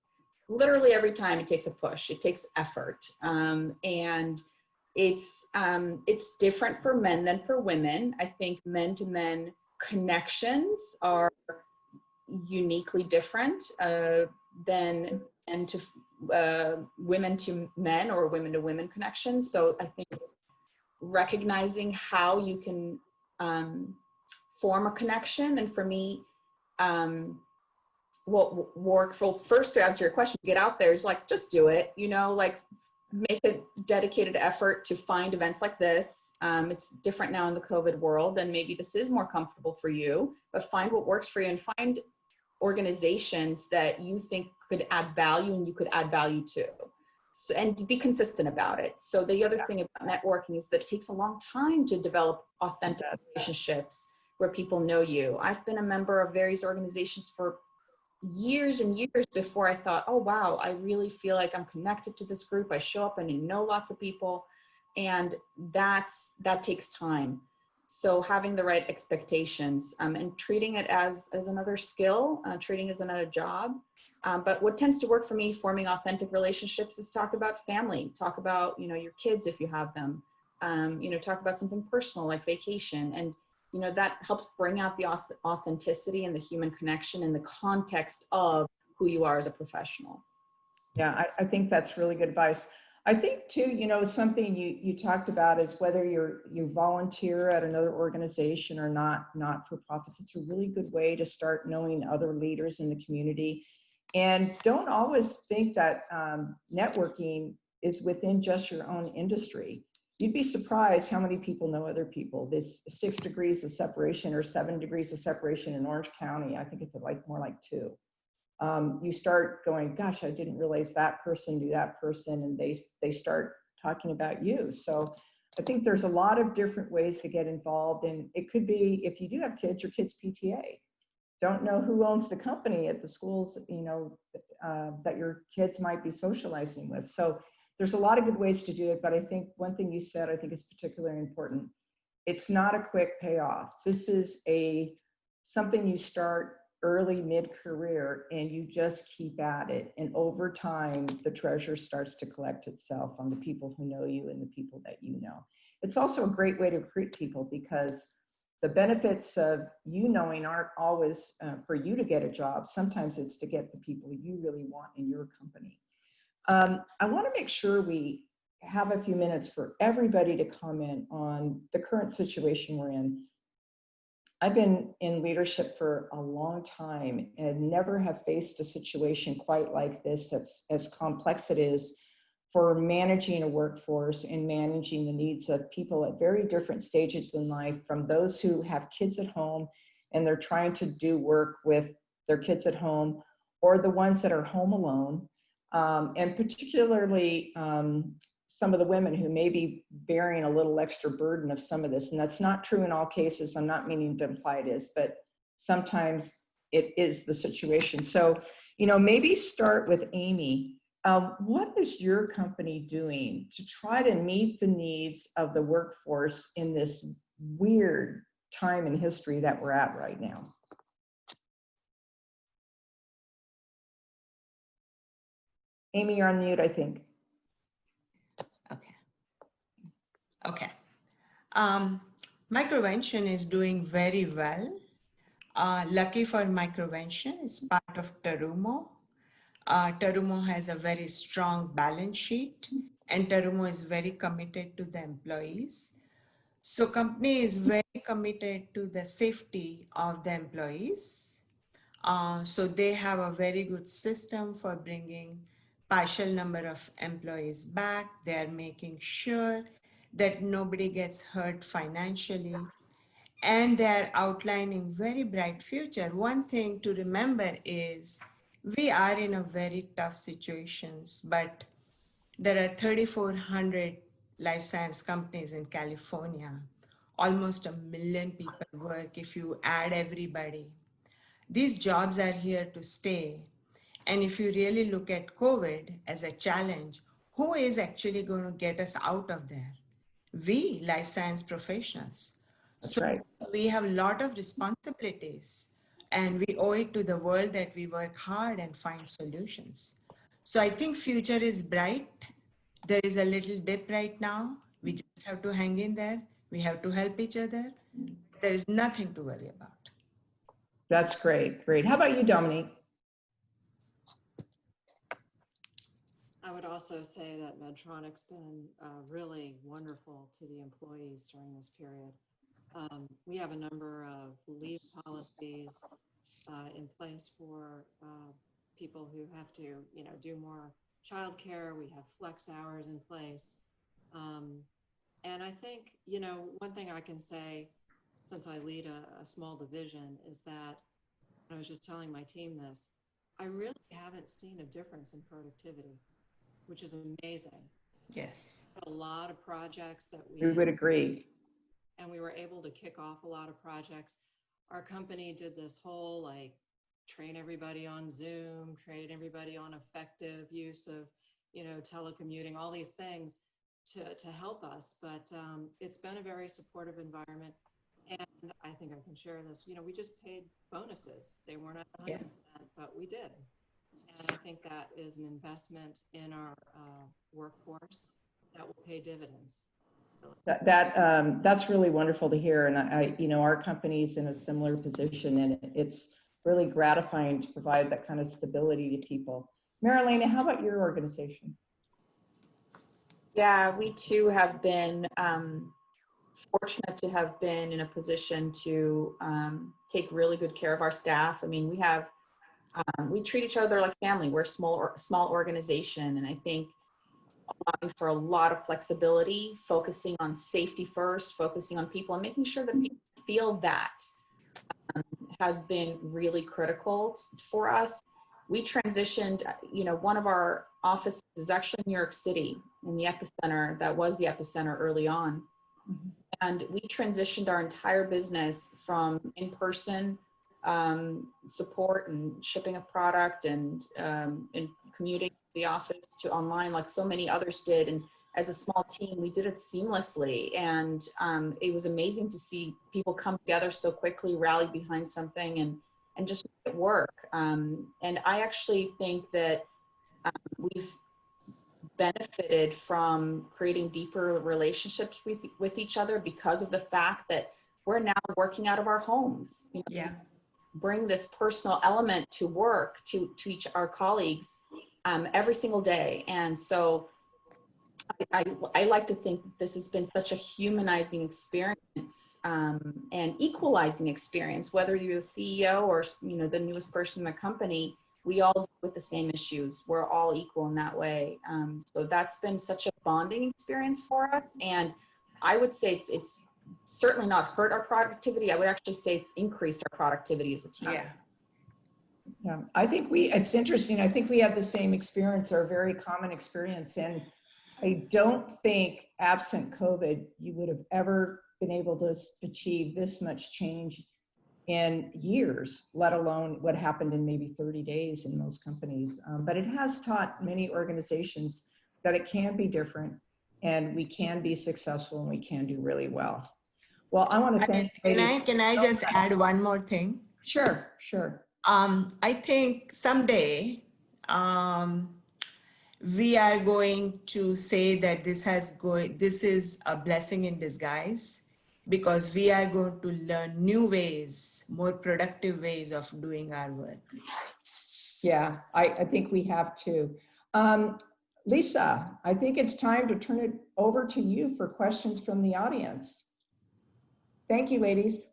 literally every time it takes a push, it takes effort. And it's different for men than for women. I think men to men connections are uniquely different than men to women to men or women to women connections. So I think recognizing how you can form a connection, and for me, what work for, first to answer your question, get out there is like, just do it, you know, like make a dedicated effort to find events like this. It's different now in the COVID world, and maybe this is more comfortable for you, but find what works for you and find organizations that you think could add value and you could add value to. So, and be consistent about it. So the other thing about networking is that it takes a long time to develop authentic relationships where people know you. I've been a member of various organizations for years and years before I thought, oh, wow, I really feel like I'm connected to this group. I show up and I know lots of people, and that takes time. So having the right expectations and treating it as another skill, treating it as another job. But what tends to work for me, forming authentic relationships, is talk about family, talk about, you know, your kids if you have them, you know, talk about something personal like vacation. And you know, that helps bring out the authenticity and the human connection in the context of who you are as a professional. Yeah, I think that's really good advice. I think too, you know, something you talked about is whether you volunteer at another organization or not for profits. It's a really good way to start knowing other leaders in the community. And don't always think that networking is within just your own industry. You'd be surprised how many people know other people. There's 6 degrees of separation or 7 degrees of separation in Orange County. I think it's like more like 2. You start going, gosh, I didn't realize that person knew that person, and they start talking about you. So I think there's a lot of different ways to get involved. And it could be, if you do have kids, your kids' PTA. Don't know who owns the company at the schools, you know, that your kids might be socializing with. So there's a lot of good ways to do it, but I think one thing you said I think is particularly important. it's not a quick payoff. This is something you start early, mid-career, and you just keep at it. And over time, the treasure starts to collect itself on the people who know you and the people that you know. It's also a great way to recruit people, because the benefits of you knowing aren't always for you to get a job. Sometimes it's to get the people you really want in your company. I want to make sure we have a few minutes for everybody to comment on the current situation we're in. I've been in leadership for a long time and never have faced a situation quite like this, that's as complex it is for managing a workforce and managing the needs of people at very different stages in life, from those who have kids at home and they're trying to do work with their kids at home, or the ones that are home alone, and particularly some of the women who may be bearing a little extra burden of some of this. And that's not true in all cases. I'm not meaning to imply it is, but sometimes it is the situation. So, maybe start with Amy. What is your company doing to try to meet the needs of the workforce in this weird time in history that we're at right now? Amy, you're on mute, I think. Okay. Microvention is doing very well. Lucky for Microvention, it's part of Terum. Terum has a very strong balance sheet, and Terum is very committed to the employees. So company is very committed to the safety of the employees. So they have a very good system for bringing partial number of employees back. They are making sure that nobody gets hurt financially, and they're outlining very bright future. One thing to remember is we are in a very tough situations, but there are 3,400 life science companies in California. Almost 1 million people work if you add everybody. These jobs are here to stay. And if you really look at COVID as a challenge, who is actually going to get us out of there? We, life science professionals. That's So right. we have a lot of responsibilities, and we owe it to the world that we work hard and find solutions. So I think future is bright. There is a little dip right now. We just have to hang in there. We have to help each other. There is nothing to worry about. That's great. Great. How about you, Dominique? I would also say that Medtronic's been really wonderful to the employees during this period. We have a number of leave policies in place for people who have to, do more childcare. We have flex hours in place. And I think, one thing I can say, since I lead a small division, is that, I was just telling my team this, I really haven't seen a difference in productivity, which is amazing. Yes. A lot of projects that We would agree. And we were able to kick off a lot of projects. Our company did this whole train everybody on Zoom, train everybody on effective use of, telecommuting, all these things to help us. But it's been a very supportive environment. And I think I can share this. We just paid bonuses. They weren't at 100%, but we did. And I think that is an investment in our workforce that will pay dividends. That's really wonderful to hear. And our company's in a similar position, and it's really gratifying to provide that kind of stability to people. Marilena, how about your organization? Yeah, we too have been fortunate to have been in a position to take really good care of our staff. I mean, we treat each other like family. We're a small organization, and I think allowing for a lot of flexibility, focusing on safety first, focusing on people, and making sure that people feel that has been really critical for us. We transitioned, one of our offices is actually in New York City, in the epicenter. That was the epicenter early on. Mm-hmm. And we transitioned our entire business from in-person support and shipping a product and commuting to the office to online, like so many others did. And as a small team, we did it seamlessly. And it was amazing to see people come together so quickly, rally behind something and just make it work. And I actually think that we've benefited from creating deeper relationships with each other because of the fact that we're now working out of our homes. You know, Yeah. bring this personal element to work to our colleagues every single day. And so I like to think that this has been such a humanizing experience and equalizing experience, whether you're the CEO or, you know, the newest person in the company. We all deal with the same issues. We're all equal in that way. So that's been such a bonding experience for us. And I would say it's certainly not hurt our productivity. I would actually say it's increased our productivity as a team. Yeah. Yeah, I think it's interesting. I think we had the same experience, or a very common experience. And I don't think absent COVID, you would have ever been able to achieve this much change in years, let alone what happened in maybe 30 days in most companies. But it has taught many organizations that it can be different, and we can be successful, and we can do really well. Well, I want to thank. Can I just add one more thing? Sure, sure. I think someday we are going to say that this is a blessing in disguise, because we are going to learn new ways, more productive ways of doing our work. Yeah, I think we have to. Lisa, I think it's time to turn it over to you for questions from the audience. Thank you, ladies.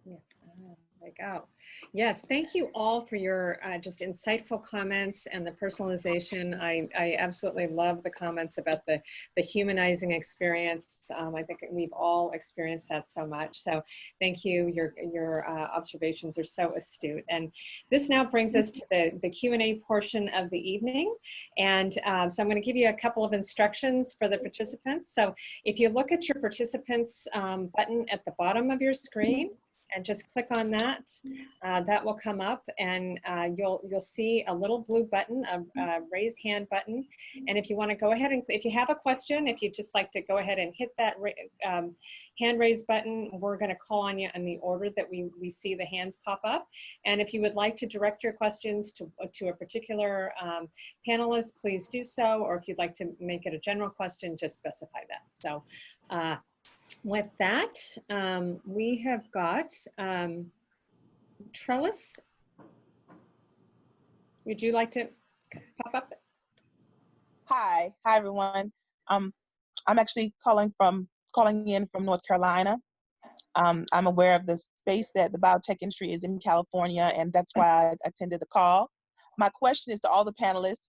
Yes, like out. Yes, thank you all for your just insightful comments and the personalization. I absolutely love the comments about the humanizing experience. I think we've all experienced that so much. So thank you. Your observations are so astute. And this now brings us to the Q&A portion of the evening. And so I'm going to give you a couple of instructions for the participants. So if you look at your participants button at the bottom of your screen, and just click on that. That will come up, and you'll see a little blue button, a raise hand button. And if you want to go ahead and, if you have a question, if you'd just like to go ahead and hit that hand raise button, we're going to call on you in the order that we see the hands pop up. And if you would like to direct your questions to a particular panelist, please do so. Or if you'd like to make it a general question, just specify that. So. With that, we have got Trellis. Would you like to pop up? Hi everyone. I'm actually calling in from North Carolina. I'm aware of the space that the biotech industry is in California, and that's why I attended the call. My question is to all the panelists,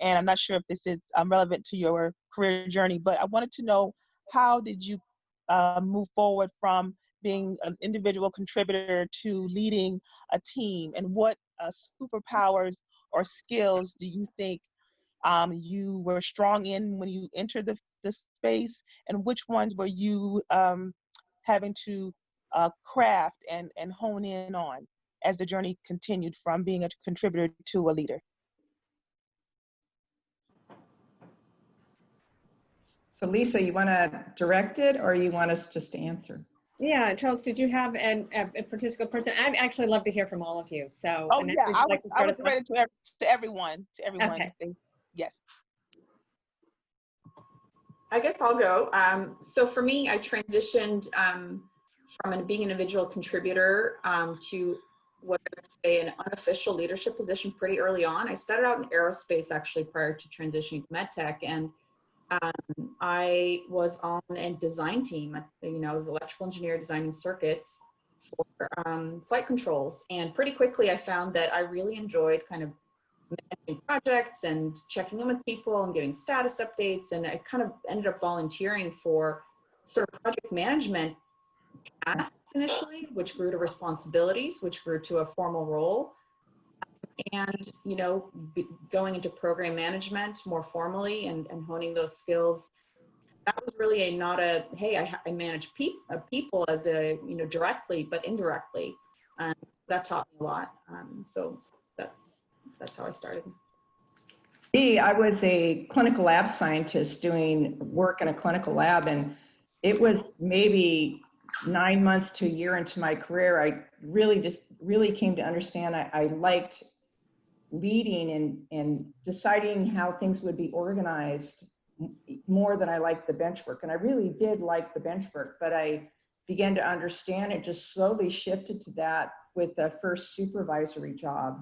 and I'm not sure if this is relevant to your career journey, but I wanted to know, how did you move forward from being an individual contributor to leading a team, and what superpowers or skills do you think you were strong in when you entered the space, and which ones were you having to craft and hone in on as the journey continued from being a contributor to a leader? So Lisa, you want to direct it, or you want us just to answer? Yeah, Charles, did you have a particular person? I'd actually love to hear from all of you. So, Oh Annette, yeah, would you like to start I was ready to everyone. Okay. Yes. I guess I'll go. So for me, I transitioned from being an individual contributor to what I would say an unofficial leadership position pretty early on. I started out in aerospace actually prior to transitioning to medtech, and I was on a design team. You know, I was an electrical engineer designing circuits for flight controls, and pretty quickly I found that I really enjoyed kind of managing projects and checking in with people and giving status updates, and I kind of ended up volunteering for sort of project management tasks initially, which grew to responsibilities, which grew to a formal role. And, you know, going into program management more formally and honing those skills, that was really not a, hey, I manage people as a, you know, directly, but indirectly. That taught me a lot. So that's how I started. Me, I was a clinical lab scientist doing work in a clinical lab, and it was maybe 9 months to a year into my career. I really came to understand I liked leading and deciding how things would be organized more than I liked the bench work. And I really did like the bench work, but I began to understand it, just slowly shifted to that with the first supervisory job.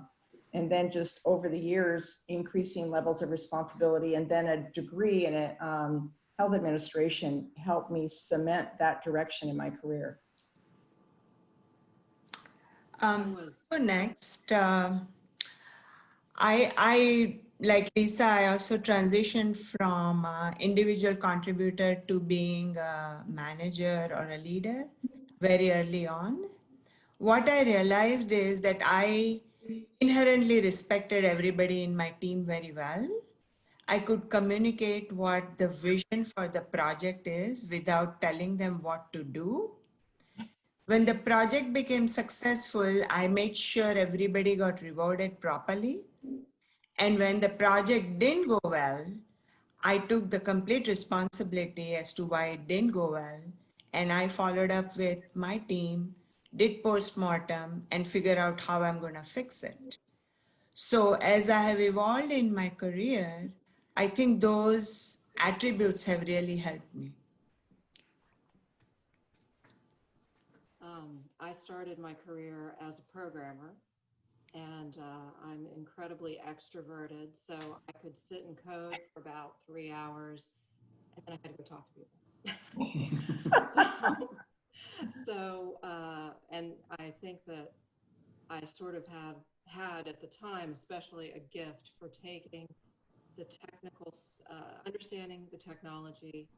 And then just over the years, increasing levels of responsibility, and then a degree in health administration helped me cement that direction in my career. So next, I like Lisa, I also transitioned from individual contributor to being a manager or a leader very early on. What I realized is that I inherently respected everybody in my team very well. I could communicate what the vision for the project is without telling them what to do. When the project became successful, I made sure everybody got rewarded properly. And when the project didn't go well, I took the complete responsibility as to why it didn't go well. And I followed up with my team, did postmortem, and figure out how I'm going to fix it. So as I have evolved in my career, I think those attributes have really helped me. I started my career as a programmer, and I'm incredibly extroverted, so I could sit and code for about 3 hours, and then I had to go talk to people. And I think that I sort of have had at the time, especially a gift for taking the technical, understanding the technology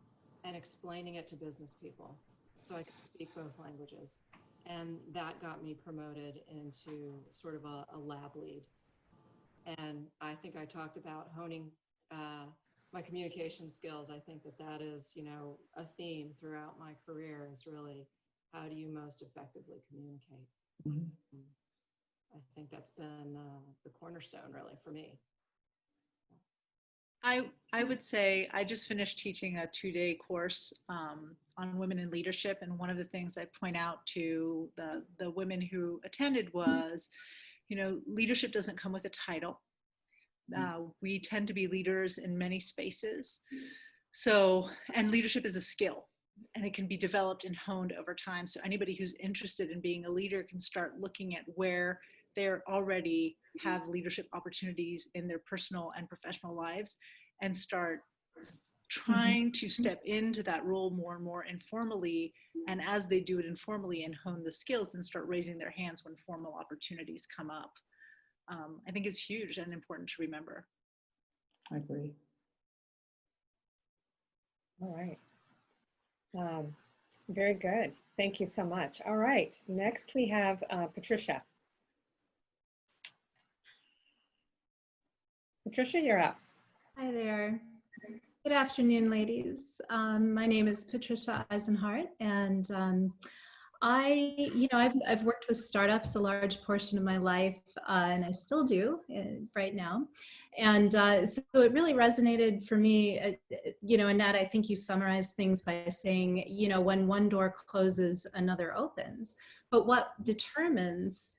and explaining it to business people, so I could speak both languages. And that got me promoted into sort of a lab lead. And I think I talked about honing my communication skills. I think that is, a theme throughout my career, is really, how do you most effectively communicate? Mm-hmm. I think that's been the cornerstone really for me. I would say I just finished teaching a 2-day course on women in leadership, and one of the things I point out to the women who attended was, leadership doesn't come with a title. We tend to be leaders in many spaces. So, and leadership is a skill, and it can be developed and honed over time. So anybody who's interested in being a leader can start looking at where they already have leadership opportunities in their personal and professional lives, and start trying to step into that role more and more informally. And as they do it informally and hone the skills, then start raising their hands when formal opportunities come up. I think it's huge and important to remember. I agree. All right. Very good. Thank you so much. All right. Next we have Patricia. Patricia, you're up. Hi there. Good afternoon, ladies. My name is Patricia Eisenhart, and I've worked with startups a large portion of my life, and I still do right now. And so it really resonated for me. Annette, I think you summarized things by saying, when one door closes, another opens. But what determines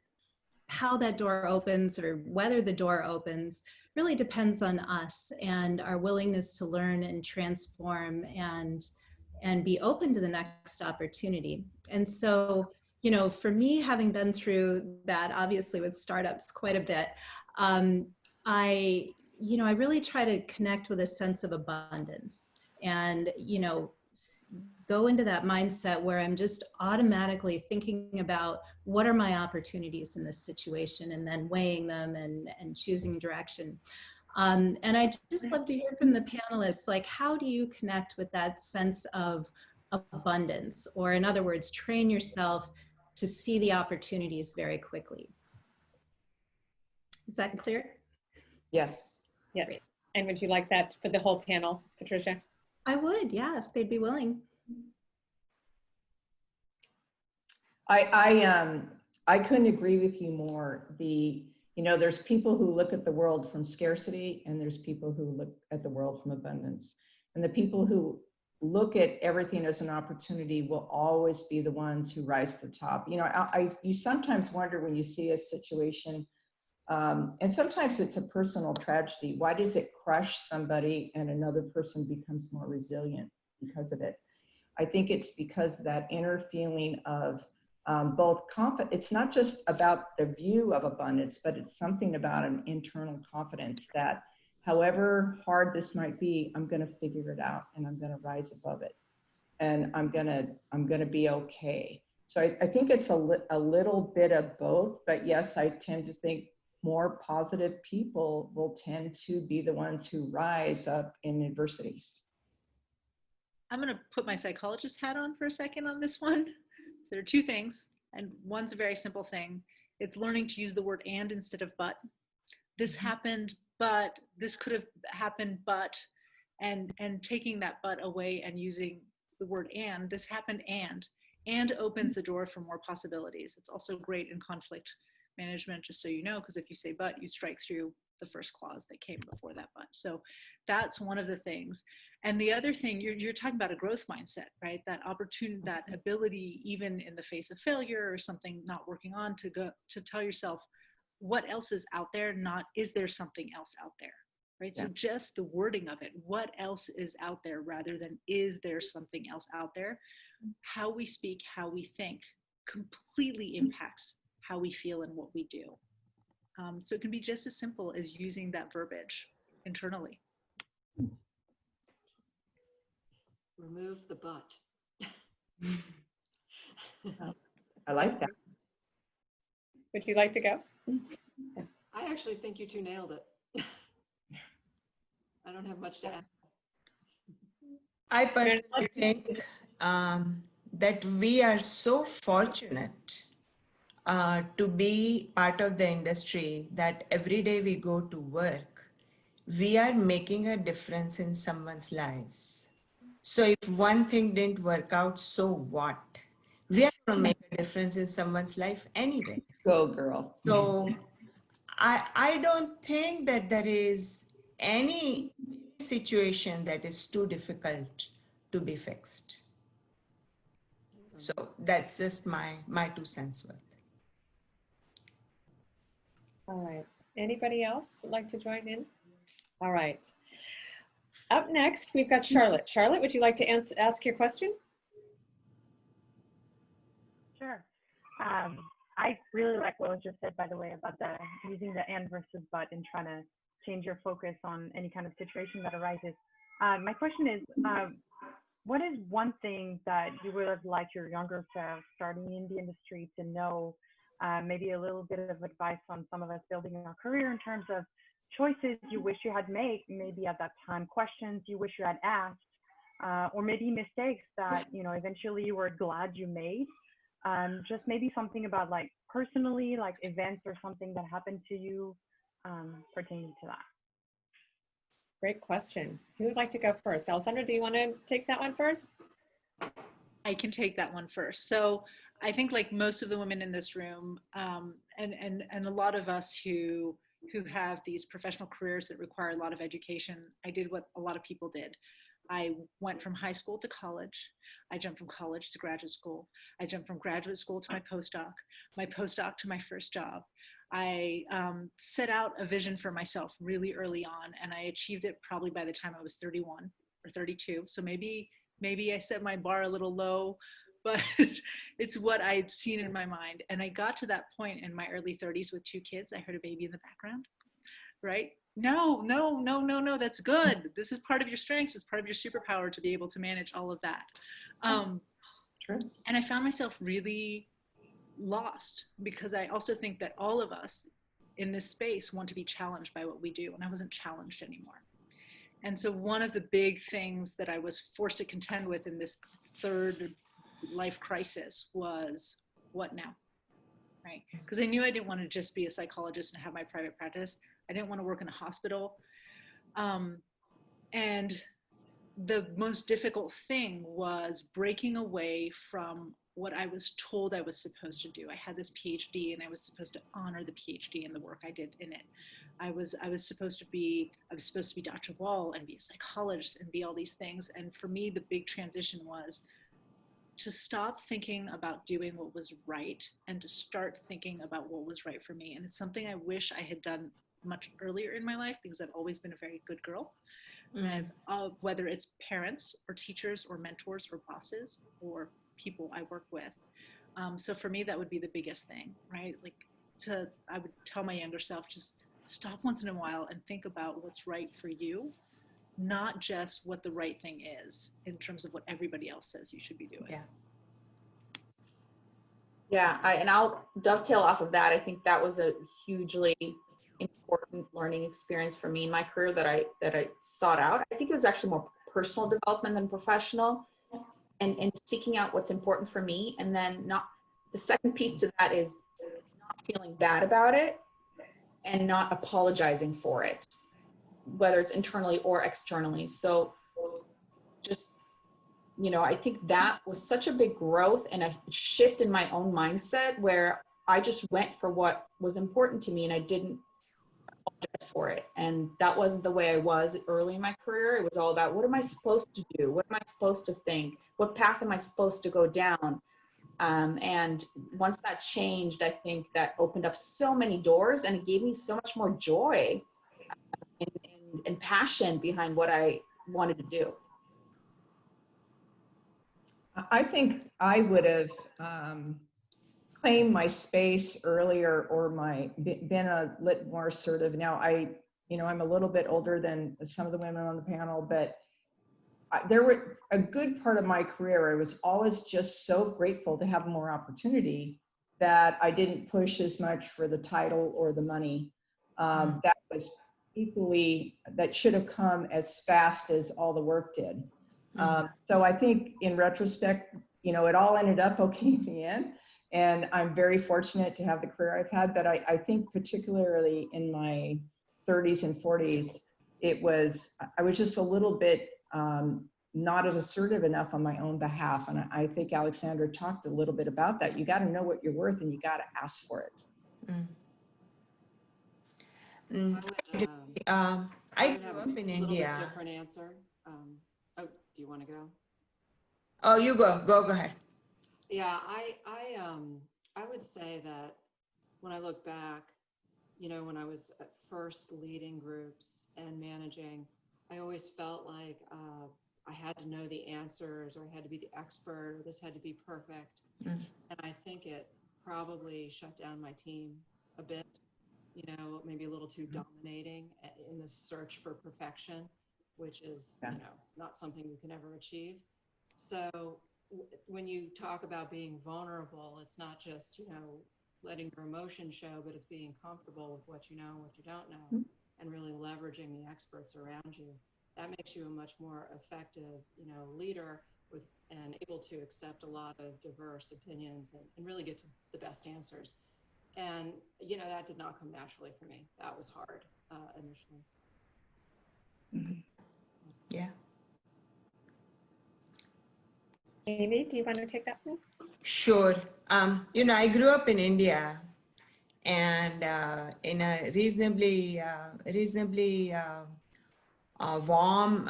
how that door opens or whether the door opens really depends on us and our willingness to learn and transform and be open to the next opportunity. And so, for me, having been through that, obviously with startups quite a bit, I really try to connect with a sense of abundance and, go into that mindset where I'm just automatically thinking about what are my opportunities in this situation, and then weighing them and choosing direction. And I just love to hear from the panelists, like, how do you connect with that sense of abundance? Or in other words, train yourself to see the opportunities very quickly. Is that clear? Yes. Yes. Great. And would you like that for the whole panel, Patricia? I would, yeah, if they'd be willing. I couldn't agree with you more. You know, there's people who look at the world from scarcity, and there's people who look at the world from abundance. And the people who look at everything as an opportunity will always be the ones who rise to the top. You know, you sometimes wonder when you see a situation, and sometimes it's a personal tragedy. Why does it crush somebody and another person becomes more resilient because of it? I think it's because of that inner feeling of both confidence. It's not just about the view of abundance, but it's something about an internal confidence that however hard this might be, I'm going to figure it out and I'm going to rise above it, and I'm going to be okay. So I think it's a little bit of both, but yes, I tend to think more positive people will tend to be the ones who rise up in adversity. I'm going to put my psychologist hat on for a second on this one. So there are two things, and one's a very simple thing. It's learning to use the word and instead of but. This happened, but this could have happened, but, and taking that but away and using the word and. This happened and opens the door for more possibilities. It's also great in conflict management, just so you know, because if you say but, you strike through the first clause that came before that but. So that's one of the things. And the other thing, you're talking about a growth mindset, right? That opportunity, that ability, even in the face of failure or something not working on, to go to tell yourself, what else is out there? Not, is there something else out there, right? Yeah. So just the wording of it, what else is out there, rather than is there something else out there? How we speak, how we think completely impacts how we feel and what we do. So it can be just as simple as using that verbiage internally. Remove the but. I like that. Would you like to go? I actually think you two nailed it. I don't have much to add. I personally think that we are so fortunate to be part of the industry that every day we go to work, we are making a difference in someone's lives. So if one thing didn't work out, so what? We are going to make a difference in someone's life anyway. Go girl. So I don't think that there is any situation that is too difficult to be fixed. So that's just my 2 cents worth. All right. Anybody else would like to join in? All right. Up next, we've got Charlotte. Charlotte, would you like to ask your question? Sure. I really like what was just said, by the way, about using the and versus but and trying to change your focus on any kind of situation that arises. My question is, what is one thing that you would have liked your younger self starting in the industry to know? Maybe a little bit of advice on some of us building our career in terms of choices you wish you had made, maybe at that time, questions you wish you had asked, or maybe mistakes that, you know, eventually you were glad you made. Just maybe something about like personally, like events or something that happened to you pertaining to that. Great question. Who would like to go first? Alessandra, do you want to take that one first? I can take that one first. So I think like most of the women in this room, and a lot of us who have these professional careers that require a lot of education, I did what a lot of people did. I went from high school to college. I jumped from college to graduate school. I jumped from graduate school to my postdoc to my first job. I set out a vision for myself really early on, and I achieved it probably by the time I was 31 or 32. So maybe I set my bar a little low, but it's what I'd seen in my mind. And I got to that point in my early 30s with 2 kids. I heard a baby in the background, right? No, that's good. This is part of your strengths. It's part of your superpower to be able to manage all of that. True. And I found myself really lost, because I also think that all of us in this space want to be challenged by what we do, and I wasn't challenged anymore. And so one of the big things that I was forced to contend with in this third life crisis was, what now, right? Because I knew I didn't want to just be a psychologist and have my private practice. I didn't want to work in a hospital. And the most difficult thing was breaking away from what I was told I was supposed to do. I had this PhD and I was supposed to honor the PhD and the work I did in it. I was supposed to be Dr. Wahl and be a psychologist and be all these things. And for me, the big transition was to stop thinking about doing what was right and to start thinking about what was right for me. And it's something I wish I had done much earlier in my life, because I've always been a very good girl. And whether it's parents or teachers or mentors or bosses or people I work with. So for me, that would be the biggest thing, right? Like I would tell my younger self, just stop once in a while and think about what's right for you, not just what the right thing is in terms of what everybody else says you should be doing. Yeah, and I'll dovetail off of that. I think that was a hugely important learning experience for me in my career that I sought out. I think it was actually more personal development than professional, and seeking out what's important for me. And then the second piece to that is not feeling bad about it and not apologizing for it, whether it's internally or externally. So just, I think that was such a big growth and a shift in my own mindset, where I just went for what was important to me and I didn't apologize for it. And that wasn't the way I was early in my career. It was all about, what am I supposed to do? What am I supposed to think? What path am I supposed to go down? And once that changed, I think that opened up so many doors, and it gave me so much more joy and passion behind what I wanted to do. I think I would have claimed my space earlier, or been a little more assertive. Now I'm a little bit older than some of the women on the panel, but there were a good part of my career, I was always just so grateful to have more opportunity that I didn't push as much for the title or the money. That was that should have come as fast as all the work did. So I think in retrospect, it all ended up okay in the end. And I'm very fortunate to have the career I've had. But I think particularly in my 30s and 40s, I was just a little bit not as assertive enough on my own behalf. And I think Alessandra talked a little bit about that. You got to know what you're worth and you got to ask for it. I grew up in India. Different answer. Do you want to go? Oh, you go ahead. Yeah, I would say that when I look back, when I was at first leading groups and managing, I always felt like I had to know the answers, or I had to be the expert, or this had to be perfect. And I think it probably shut down my team a bit, maybe a little too dominating in the search for perfection, which is, not something you can ever achieve. So when you talk about being vulnerable, it's not just, letting your emotions show, but it's being comfortable with what you know and what you don't know, and really leveraging the experts around you. That makes you a much more effective, leader and able to accept a lot of diverse opinions and really get to the best answers. And, that did not come naturally for me. That was hard initially. Yeah. Amy, do you want to take that one? Sure. I grew up in India, and in a reasonably warm.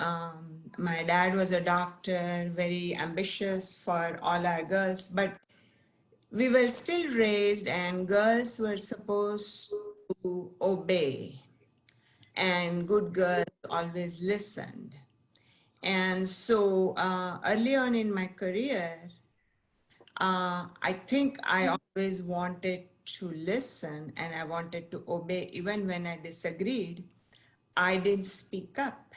My dad was a doctor, very ambitious for all our girls, but we were still raised, and girls were supposed to obey, and good girls always listened. And so early on in my career, I think I always wanted to listen, and I wanted to obey. Even when I disagreed, I didn't speak up.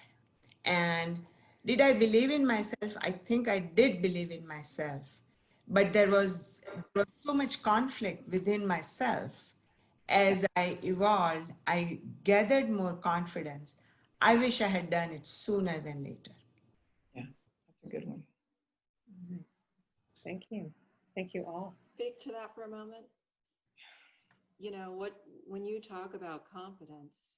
And did I believe in myself? I think I did believe in myself, but there was so much conflict within myself. As I evolved, I gathered more confidence. I wish I had done it sooner than later. Yeah, that's a good one. Thank you. Thank you all. Speak to that for a moment. When you talk about confidence,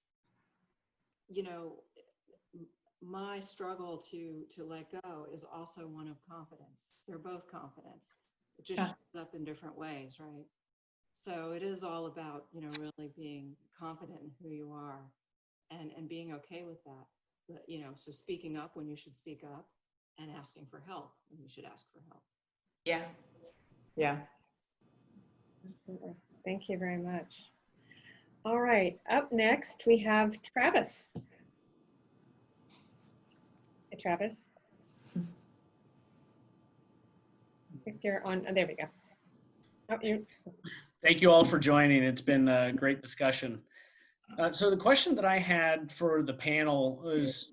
my struggle to let go is also one of confidence. They're both confidence. It just shows up in different ways, right? So it is all about, you know, really being confident in who you are and being okay with that. But, you know, so speaking up when you should speak up and asking for help when you should ask for help. Yeah. Yeah. Absolutely. Thank you very much. All right, up next we have Travis. Hey, Travis. I think you're on, oh, there we go. Oh, Thank you all for joining. It's been a great discussion. So the question that I had for the panel is,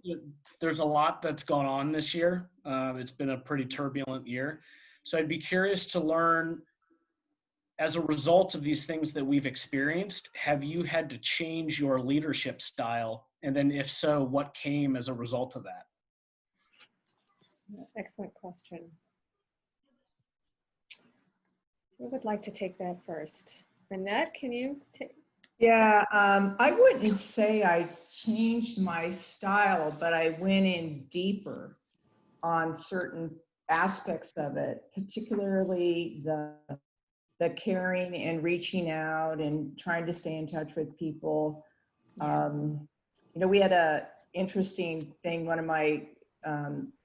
there's a lot that's gone on this year. It's been a pretty turbulent year. So I'd be curious to learn, as a result of these things that we've experienced, have you had to change your leadership style? And then if so, what came as a result of that? Excellent question. Who would like to take that first? Annette, can you take? Yeah, I wouldn't say I changed my style, but I went in deeper on certain aspects of it, particularly the caring and reaching out and trying to stay in touch with people. You know, we had a interesting thing. One of my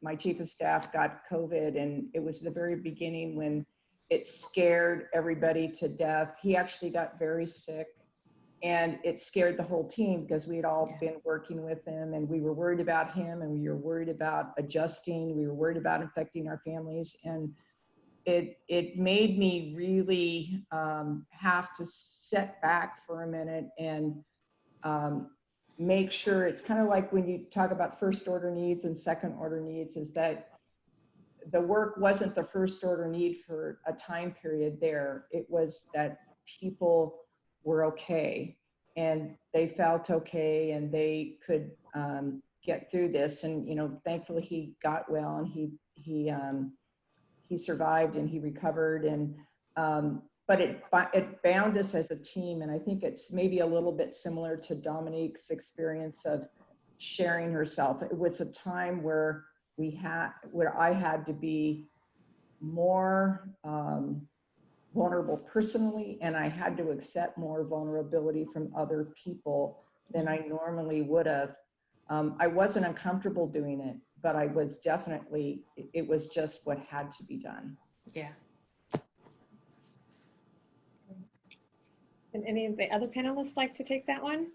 my chief of staff got COVID, and it was the very beginning when it scared everybody to death. He actually got very sick, and it scared the whole team because we had all been working with him, and we were worried about him, and we were worried about adjusting. We were worried about infecting our families, and it made me really have to step back for a minute and make sure. It's kind of like when you talk about first order needs and second order needs, is that the work wasn't the first order need for a time period there. It was that people were okay and they felt okay and they could get through this. And, you know, thankfully he got well and he survived and he recovered. And but it bound us as a team. And I think it's maybe a little bit similar to Dominique's experience of sharing herself. It was a time where I had to be more vulnerable personally, and I had to accept more vulnerability from other people than I normally would have. I wasn't uncomfortable doing it, but I was definitely, it was just what had to be done. Yeah. And any of the other panelists like to take that one?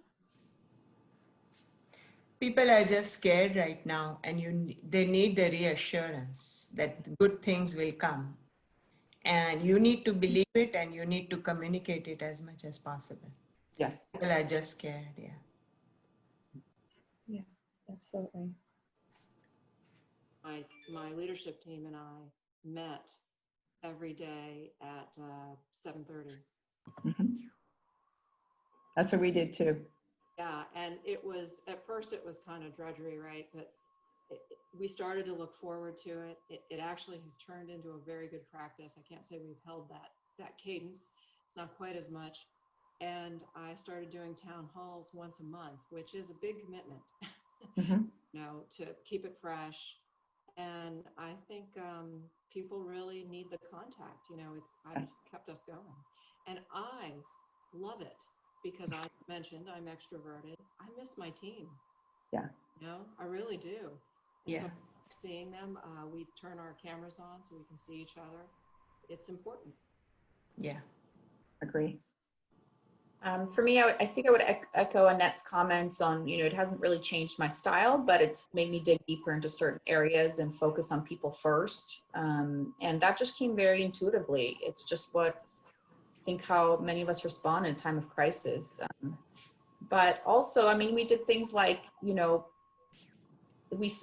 People are just scared right now, and they need the reassurance that good things will come. And you need to believe it, and you need to communicate it as much as possible. Yes. People are just scared, yeah. Yeah, absolutely. My leadership team and I met every day at 7:30. Mm-hmm. That's what we did too. Yeah, and it was, at first it was kind of drudgery, right? But we started to look forward to it. It actually has turned into a very good practice. I can't say we've held that cadence. It's not quite as much. And I started doing town halls once a month, which is a big commitment, Mm-hmm. you know, to keep it fresh. And I think people really need the contact, you know, it's kept us going. And I love it because I mentioned I'm extroverted. I miss my team. Yeah. You know, I really do. And Yeah. so seeing them, we turn our cameras on so we can see each other. It's important. Yeah. Agree. For me, I think I would echo Annette's comments on, you know, it hasn't really changed my style, but it's made me dig deeper into certain areas and focus on people first. And that just came very intuitively. It's just what I think how many of us respond in a time of crisis. But also, I mean, we did things like, you know,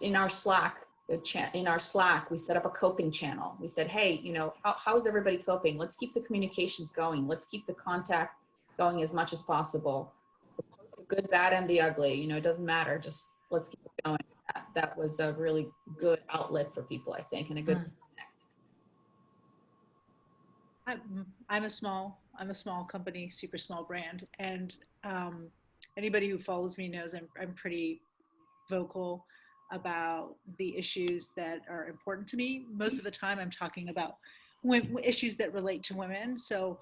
in our Slack, we set up a coping channel. We said, hey, you know, how is everybody coping? Let's keep the communications going. Let's keep the contact going as much as possible. The good, bad, and the ugly, you know, it doesn't matter. Just let's keep it going. That was a really good outlet for people, I think, and a good connect. I'm a small company, super small brand, and anybody who follows me knows I'm pretty vocal about the issues that are important to me. Most of the time I'm talking about issues that relate to women. So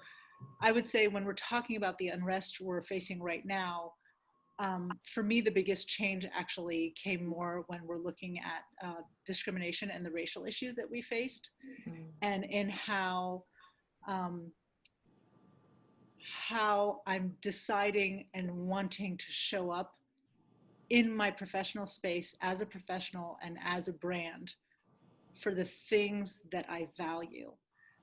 I would say when we're talking about the unrest we're facing right now, for me, the biggest change actually came more when we're looking at discrimination and the racial issues that we faced, and in how I'm deciding and wanting to show up in my professional space as a professional and as a brand for the things that I value,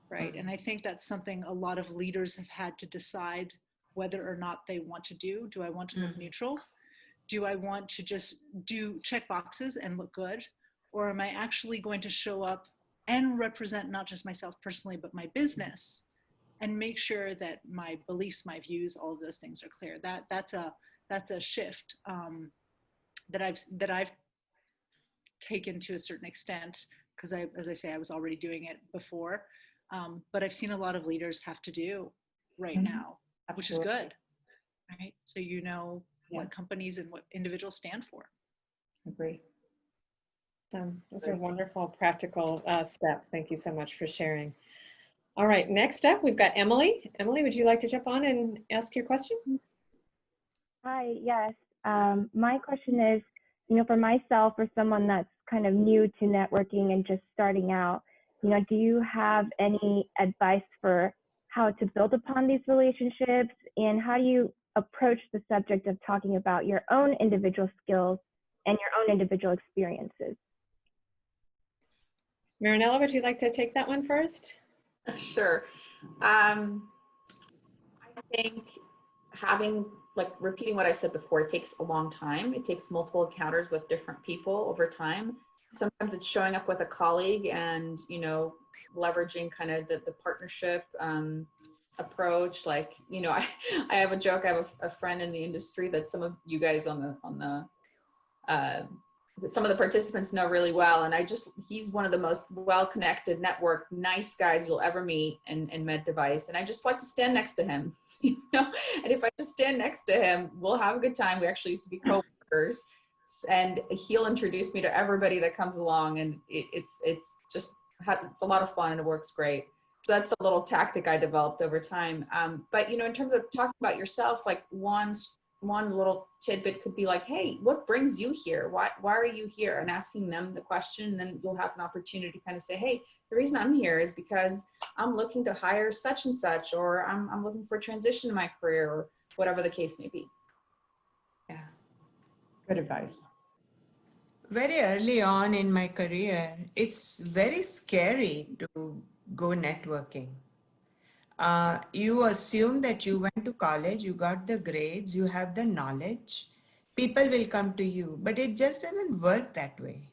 right? And I think that's something a lot of leaders have had to decide whether or not they want to do. Do I want to look neutral? Do I want to just do check boxes and look good? Or am I actually going to show up and represent not just myself personally, but my business, and make sure that my beliefs, my views, all of those things are clear? That's a shift that I've taken to a certain extent, because as I say, I was already doing it before, but I've seen a lot of leaders have to do right now, which is good, right? So you know what companies and what individuals stand for. Agree. Those are wonderful practical steps. Thank you so much for sharing. All right, next up, we've got Emily. Emily, would you like to jump on and ask your question? Hi, yes. My question is, for myself or someone that's kind of new to networking and just starting out, do you have any advice for how to build upon these relationships, and how do you approach the subject of talking about your own individual skills and your own individual experiences? Marinela, would you like to take that one first? Sure. I think repeating what I said before, it takes a long time. It takes multiple encounters with different people over time. Sometimes it's showing up with a colleague and, leveraging kind of the partnership approach. Like, I have a joke. I have a friend in the industry that some of you guys some of the participants know really well. And he's one of the most well-connected, network, nice guys you'll ever meet in med device. And I just like to stand next to him, And if I just stand next to him, we'll have a good time. We actually used to be co-workers, and he'll introduce me to everybody that comes along. And it's a lot of fun, and it works great. So that's a little tactic I developed over time. But, in terms of talking about yourself, like one little tidbit could be like, hey, what brings you here? Why are you here? And asking them the question, and then you'll have an opportunity to kind of say, hey, the reason I'm here is because I'm looking to hire such and such, or I'm looking for a transition in my career, or whatever the case may be. Yeah, good advice. Very early on in my career, it's very scary to go networking. You assume that you went to college, you got the grades, you have the knowledge, people will come to you, but it just doesn't work that way.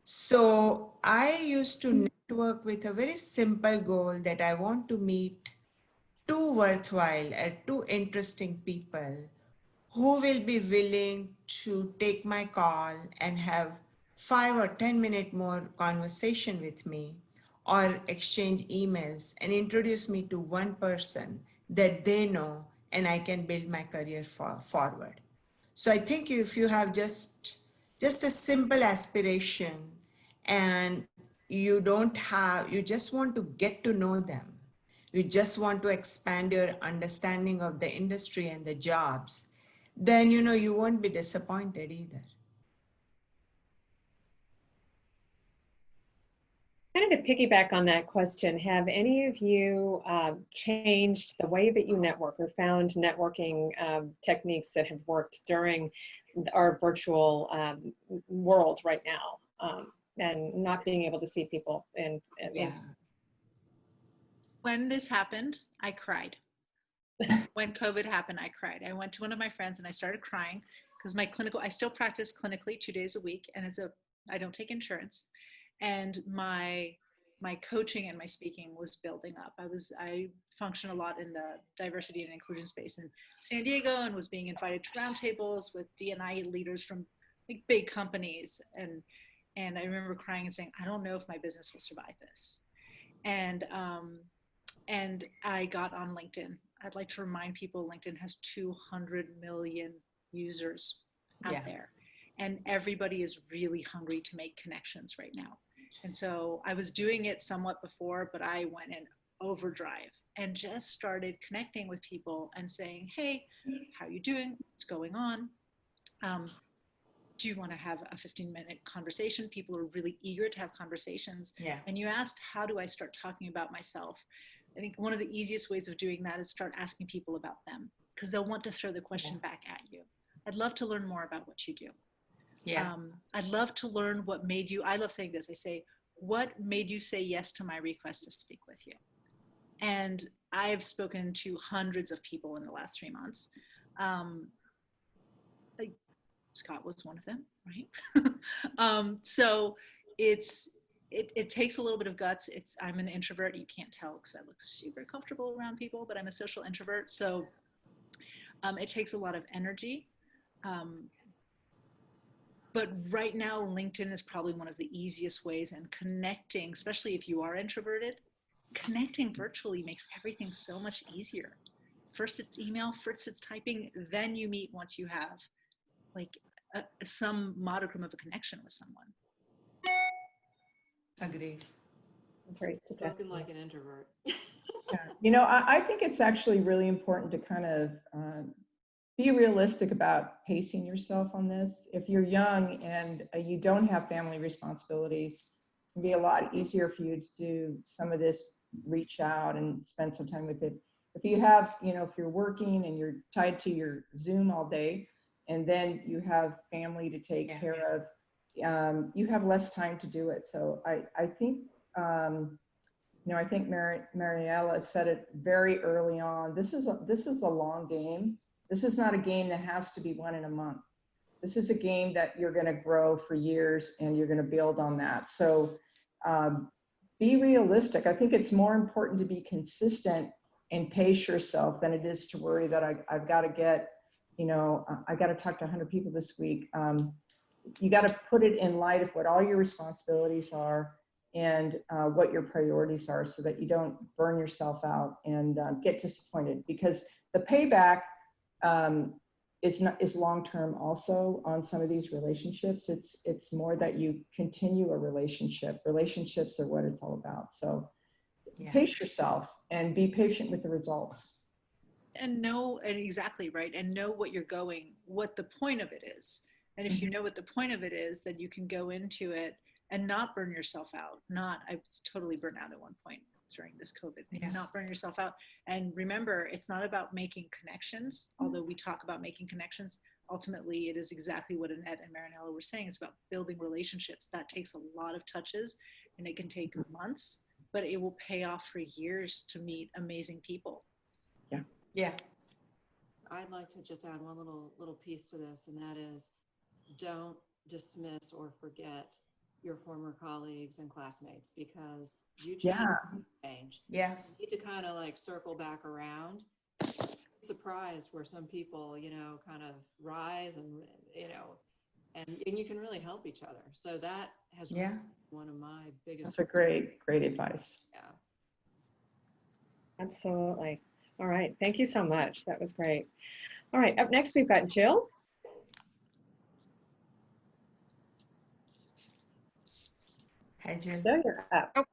So I used to network with a very simple goal that I want to meet two worthwhile and two interesting people who will be willing to take my call and have 5 or 10 minute more conversation with me, or exchange emails and introduce me to one person that they know, and I can build my career forward. So I think if you have just a simple aspiration and you just want to get to know them, you just want to expand your understanding of the industry and the jobs, then you won't be disappointed either. Kind of to piggyback on that question, have any of you changed the way that you network, or found networking techniques that have worked during our virtual world right now, and not being able to see people? When this happened, I cried. When COVID happened, I cried. I went to one of my friends and I started crying because I still practice clinically 2 days a week, and I don't take insurance. And my coaching and my speaking was building up. I functioned a lot in the diversity and inclusion space in San Diego, and was being invited to roundtables with D&I leaders from like big companies. And I remember crying and saying, I don't know if my business will survive this. And I got on LinkedIn. I'd like to remind people LinkedIn has 200 million users out there. And everybody is really hungry to make connections right now. And so I was doing it somewhat before, but I went in overdrive and just started connecting with people and saying, hey, how are you doing? What's going on? Do you want to have a 15-minute conversation? People are really eager to have conversations. Yeah. And you asked, how do I start talking about myself? I think one of the easiest ways of doing that is start asking people about them, because they'll want to throw the question back at you. I'd love to learn more about what you do. Yeah. I'd love to learn what made you, I love saying this, I say, what made you say yes to my request to speak with you? And I've spoken to hundreds of people in the last 3 months. Scott was one of them, right? So it takes a little bit of guts. I'm an introvert. You can't tell because I look super comfortable around people, but I'm a social introvert. So it takes a lot of energy. But right now, LinkedIn is probably one of the easiest ways, and connecting, especially if you are introverted, connecting virtually makes everything so much easier. First it's email, first it's typing, then you meet once you have like some modicum of a connection with someone. Agreed. Great. Spoken like an introvert. You know, I think it's actually really important to kind of be realistic about pacing yourself on this. If you're young and you don't have family responsibilities, it can be a lot easier for you to do some of this, reach out and spend some time with it. If you have, you know, if you're working and you're tied to your Zoom all day, and then you have family to take care of, you have less time to do it. So I think, you know, I think Marinela said it very early on. This is a long game. This is not a game that has to be won in a month. This is a game that you're going to grow for years, and you're going to build on that. So be realistic. I think it's more important to be consistent and pace yourself than it is to worry that I've got to get, you know, I got to talk to 100 people this week. You got to put it in light of what all your responsibilities are and what your priorities are, so that you don't burn yourself out and get disappointed, because the payback is long-term also on some of these relationships. It's more that you continue a relationship. Relationships are what it's all about. So pace yourself and be patient with the results. And know, and exactly right, and know what what the point of it is. And if you know what the point of it is, then you can go into it and not burn yourself out. I was totally burnt out at one point during this COVID thing, not burn yourself out. And remember, it's not about making connections, although we talk about making connections. Ultimately, it is exactly what Annette and Marinela were saying. It's about building relationships. That takes a lot of touches, and it can take months, but it will pay off for years to meet amazing people. Yeah. I'd like to just add one little piece to this, and that is, don't dismiss or forget your former colleagues and classmates, because you change. Yeah. You need to kind of like circle back around. Be surprised where some people, you know, kind of rise and, you know, and you can really help each other. So that has been one of my biggest. That's a great advice. Yeah. Absolutely. All right. Thank you so much. That was great. All right. Up next, we've got Jill. Hi, Jill. Jill, you're up. Oh.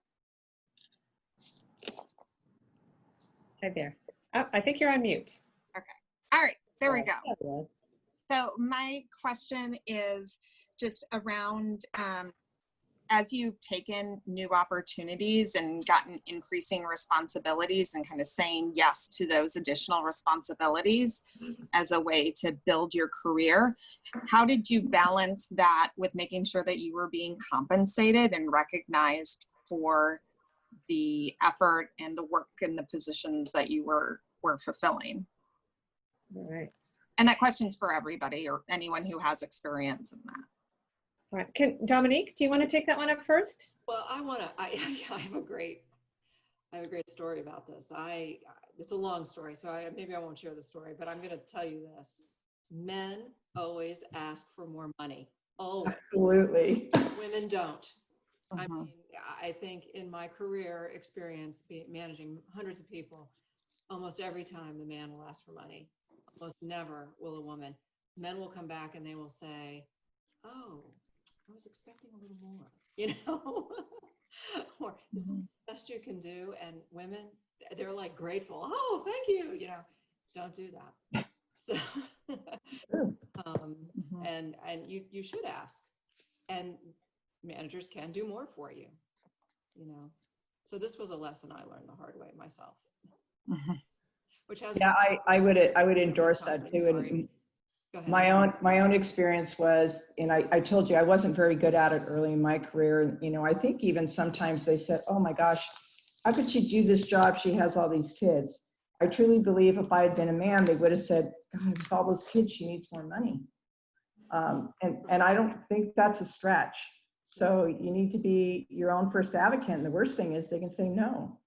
Hi there. Oh, I think you're on mute. Okay. All right. There we go. So my question is just around, as you've taken new opportunities and gotten increasing responsibilities and kind of saying yes to those additional responsibilities as a way to build your career, how did you balance that with making sure that you were being compensated and recognized for the effort and the work and the positions that you were fulfilling? All right. And that question's for everybody or anyone who has experience in that. All right. Dominique, do you want to take that one up first? Well, I have a great story about this. It's a long story, so maybe I won't share the story, but I'm going to tell you this. Men always ask for more money. Always. Absolutely. Women don't. I mean, I think in my career experience, managing hundreds of people, almost every time the man will ask for money. Almost never will a woman. Men will come back and they will say, oh, I was expecting a little more, you know, or is this the best you can do? And women, they're like grateful. Oh, thank you. You know, don't do that. So, and you should ask, and managers can do more for you, you know. So this was a lesson I learned the hard way myself. Which has I would endorse that too. And my own experience was, and I told you I wasn't very good at it early in my career. And, you know, I think even sometimes they said, oh my gosh, how could she do this job? She has all these kids. I truly believe if I had been a man, they would have said, God, with all those kids, she needs more money. And I don't think that's a stretch. So you need to be your own first advocate. And the worst thing is they can say no.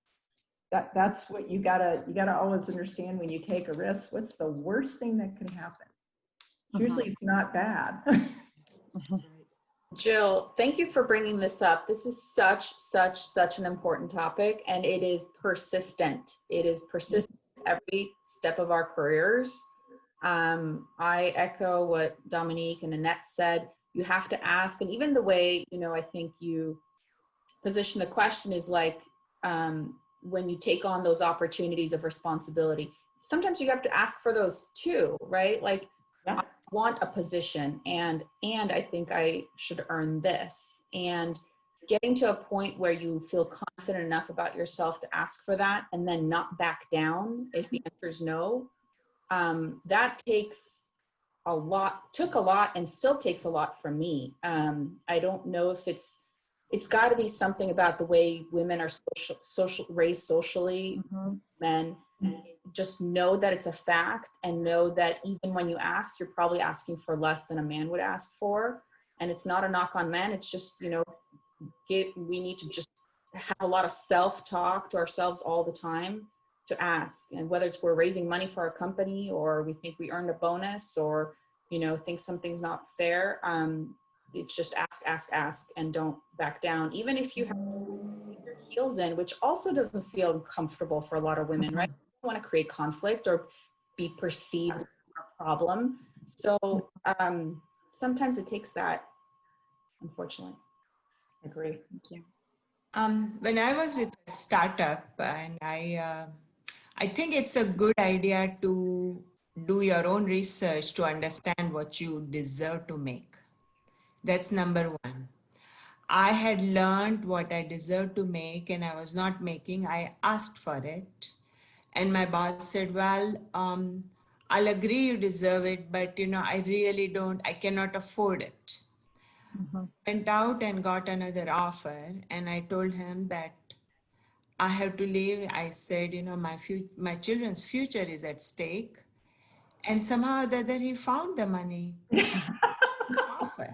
That's what you gotta always understand when you take a risk. What's the worst thing that can happen? Usually it's not bad. Jill, thank you for bringing this up. This is such an important topic, and it is persistent. It is persistent every step of our careers. I echo what Dominique and Annette said. You have to ask, and even the way, you know, I think you position the question is like, when you take on those opportunities of responsibility, sometimes you have to ask for those too, right? Like, I want a position, and I think I should earn this. And getting to a point where you feel confident enough about yourself to ask for that and then not back down if the answer is no, that takes a lot, took a lot, and still takes a lot from me. I don't know if it's got to be something about the way women are raised socially, men. Just know that it's a fact, and know that even when you ask, you're probably asking for less than a man would ask for. And it's not a knock on men. It's just, you know, we need to just have a lot of self-talk to ourselves all the time to ask. And whether it's we're raising money for our company, or we think we earned a bonus, or, you know, think something's not fair, it's just ask, and don't back down. Even if you have your heels in, which also doesn't feel comfortable for a lot of women, right? You don't want to create conflict or be perceived as a problem. So sometimes it takes that, unfortunately. Agree. Thank you. When I was with a startup, and I think it's a good idea to do your own research to understand what you deserve to make. That's number one. I had learned what I deserved to make, and I was not making. I asked for it. And my boss said, well, I'll agree you deserve it, but, you know, I really don't, I cannot afford it. Went out and got another offer, and I told him that I have to leave. I said, you know, my children's future is at stake. And somehow or the other, he found the money offer.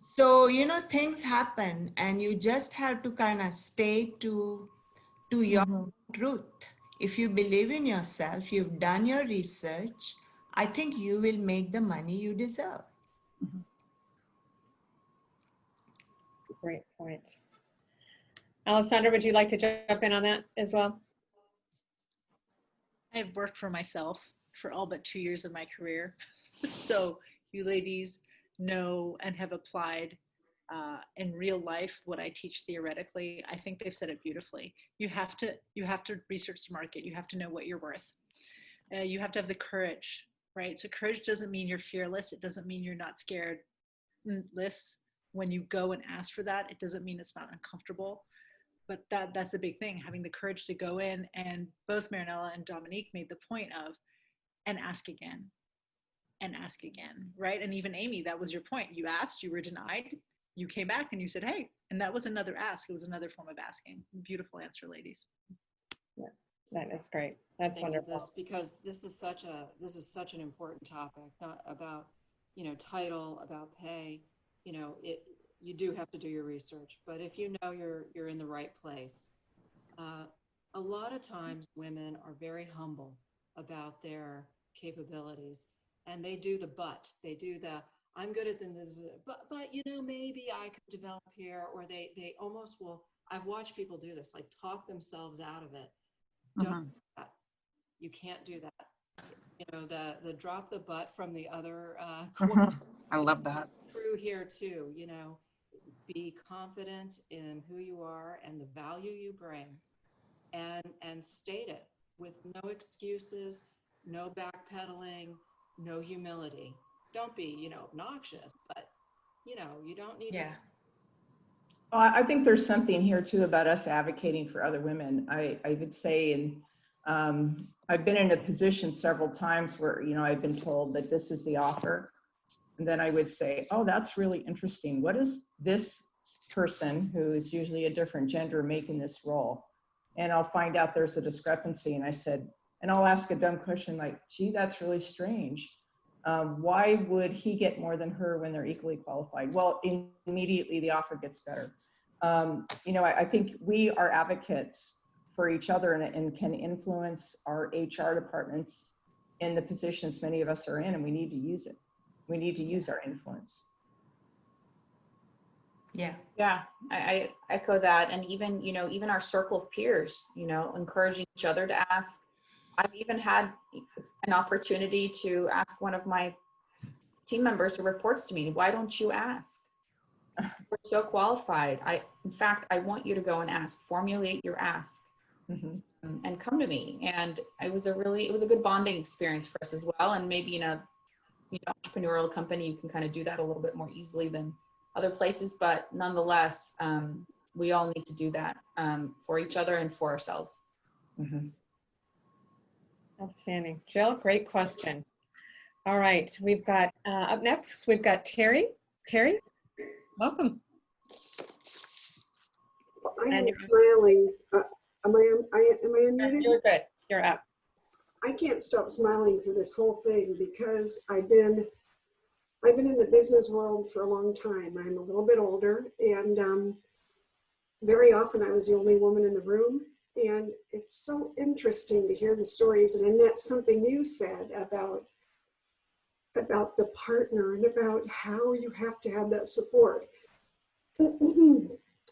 So, you know, things happen, and you just have to kind of stay to your truth. If you believe in yourself, you've done your research, I think you will make the money you deserve. Great point. Alessandra, would you like to jump in on that as well? I've worked for myself for all but 2 years of my career. So you ladies know and have applied in real life what I teach theoretically. I think they've said it beautifully. You have to research the market. You have to know what you're worth. You have to have the courage, right? So courage doesn't mean you're fearless. It doesn't mean you're not scared. When you go and ask for that, it doesn't mean it's not uncomfortable. But that's a big thing, having the courage to go in, and both Marinela and Dominique made the point of, and ask again, right? And even Amy, that was your point. You asked, you were denied, you came back and you said, hey, and that was another ask. It was another form of asking. Beautiful answer, ladies. Yeah, that is great. That's wonderful. Because this is such an important topic, not about, you know, title, about pay. You know, you do have to do your research, but if you know you're in the right place, a lot of times women are very humble about their capabilities, and they do the they do the I'm good at this, but you know, maybe I could develop here, or they almost will. I've watched people do this, like talk themselves out of it. Don't do that. You can't do that. you know, the drop the butt from the other I love that. true here too, you know, be confident in who you are and the value you bring, and state it with no excuses, no backpedaling, no humility. Don't be, you know, obnoxious, but you know, you don't need Yeah. Well, I think there's something here too about us advocating for other women. I would say, and I've been in a position several times where, you know, I've been told that this is the offer. And then I would say, oh, that's really interesting. What is this person, who is usually a different gender, making this role? And I'll find out there's a discrepancy. And I said, and I'll ask a dumb question like, gee, that's really strange. Why would he get more than her when they're equally qualified? Well, immediately the offer gets better. You know, I think we are advocates for each other, and can influence our HR departments in the positions many of us are in, and we need to use it. We need to use our influence. Yeah. Yeah, I echo that. And even, you know, even our circle of peers, you know, encouraging each other to ask. I've even had an opportunity to ask one of my team members who reports to me, why don't you ask? We're so qualified. In fact, I want you to go and ask, formulate your ask, and come to me. And it was a good bonding experience for us as well. And maybe in a, you know, entrepreneurial company, you can kind of do that a little bit more easily than other places, but nonetheless, we all need to do that for each other and for ourselves. Outstanding. Jill, great question. All right, we've got, up next, we've got Terry. Terry, welcome. I am smiling. Am I unmuted? You're good. You're up. I can't stop smiling through this whole thing because I've been in the business world for a long time. I'm a little bit older, and very often I was the only woman in the room. And it's so interesting to hear the stories. And Annette, something you said about the partner and about how you have to have that support.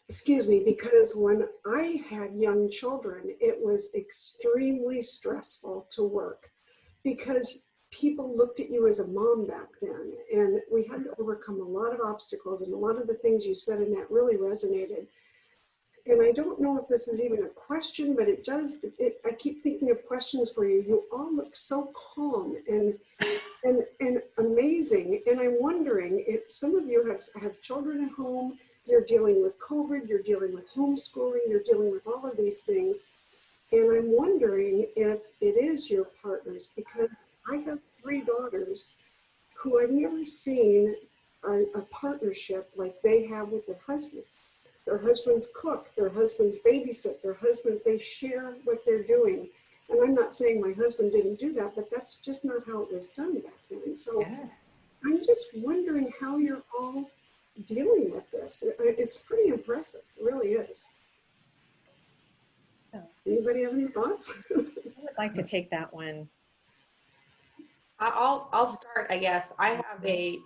Excuse me, because when I had young children, it was extremely stressful to work because people looked at you as a mom back then. And we had to overcome a lot of obstacles, and a lot of the things you said, Annette, really resonated. And I don't know if this is even a question, but it does. I keep thinking of questions for you. You all look so calm and amazing. And I'm wondering if some of you have children at home, you're dealing with COVID, you're dealing with homeschooling, you're dealing with all of these things. And I'm wondering if it is your partners, because I have 3 daughters who I've never seen a partnership like they have with their husbands. Their husbands cook, their husbands babysit, their husbands, they share what they're doing. And I'm not saying my husband didn't do that, but that's just not how it was done back then. So yes. I'm just wondering how you're all dealing with this. It's pretty impressive, it really is. Anybody have any thoughts? I would like to take that one. I'll start, I guess. I have a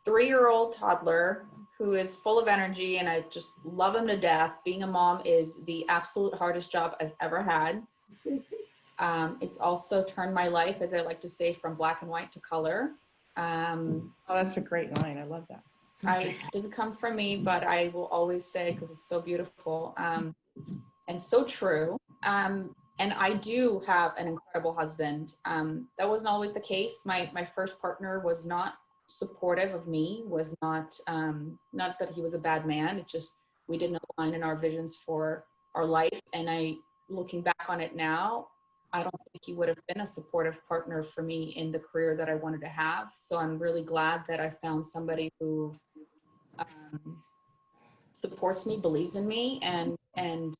3-year-old toddler who is full of energy, and I just love him to death. Being a mom is the absolute hardest job I've ever had. It's also turned my life, as I like to say, from black and white to color. Oh, that's a great line. I love that. It didn't come from me, but I will always say, because it's so beautiful and so true. And I do have an incredible husband. That wasn't always the case. My first partner was not supportive of me, was not that he was a bad man. It just, we didn't align in our visions for our life. And looking back on it now, I don't think he would have been a supportive partner for me in the career that I wanted to have. So I'm really glad that I found somebody who supports me, believes in me, and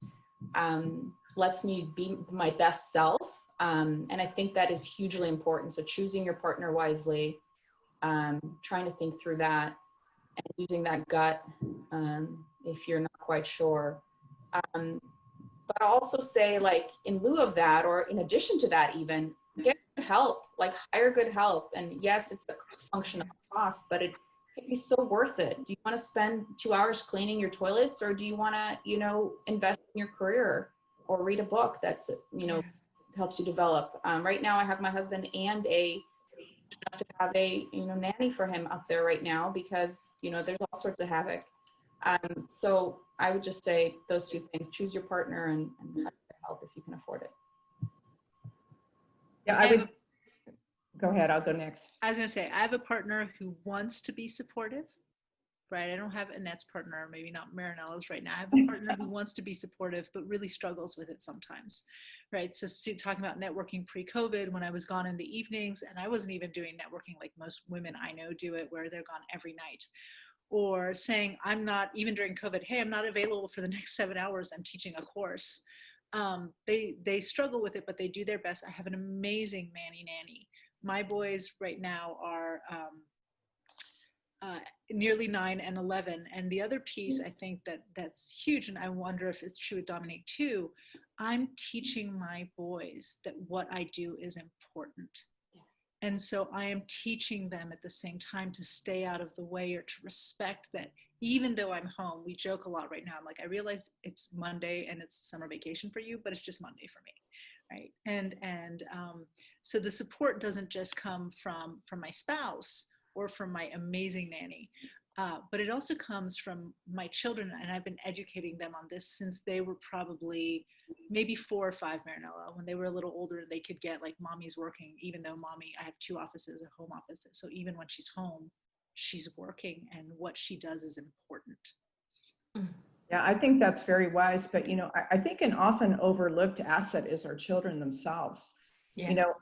lets me be my best self. And I think that is hugely important. So choosing your partner wisely, trying to think through that, and using that gut if you're not quite sure. But I'll also say, like, in lieu of that, or in addition to that, even get help, like hire good help. And yes, it's a function of cost, but it can be so worth it. Do you want to spend 2 hours cleaning your toilets, or do you want to, invest in your career or read a book that's, helps you develop. Right now I have my husband and to have a nanny for him up there right now, because there's all sorts of havoc. So I would just say those two things: choose your partner and help if you can afford it. Yeah, I would. Go ahead, I'll go next. I was gonna say, I have a partner who wants to be supportive, right? I don't have Annette's partner, maybe not Marinella's right now. I have a partner who wants to be supportive, but really struggles with it sometimes, right? So talking about networking pre-COVID, when I was gone in the evenings, and I wasn't even doing networking like most women I know do it, where they're gone every night. Or saying, I'm not, even during COVID, hey, I'm not available for the next 7 hours, I'm teaching a course. They struggle with it, but they do their best. I have an amazing nanny. My boys right now are nearly 9 and 11. And the other piece, I think that's huge, and I wonder if it's true with Dominique too, I'm teaching my boys that what I do is important. And so I am teaching them at the same time to stay out of the way, or to respect that even though I'm home, we joke a lot right now. I'm like, I realize it's Monday and it's summer vacation for you, but it's just Monday for me. Right. And so the support doesn't just come from my spouse or from my amazing nanny, but it also comes from my children. And I've been educating them on this since they were probably maybe 4 or 5, Marinela, when they were a little older, and they could get like, mommy's working, even though I have 2 offices, a home office. So even when she's home, she's working, and what she does is important. Yeah, I think that's very wise, but I think an often overlooked asset is our children themselves. Yeah.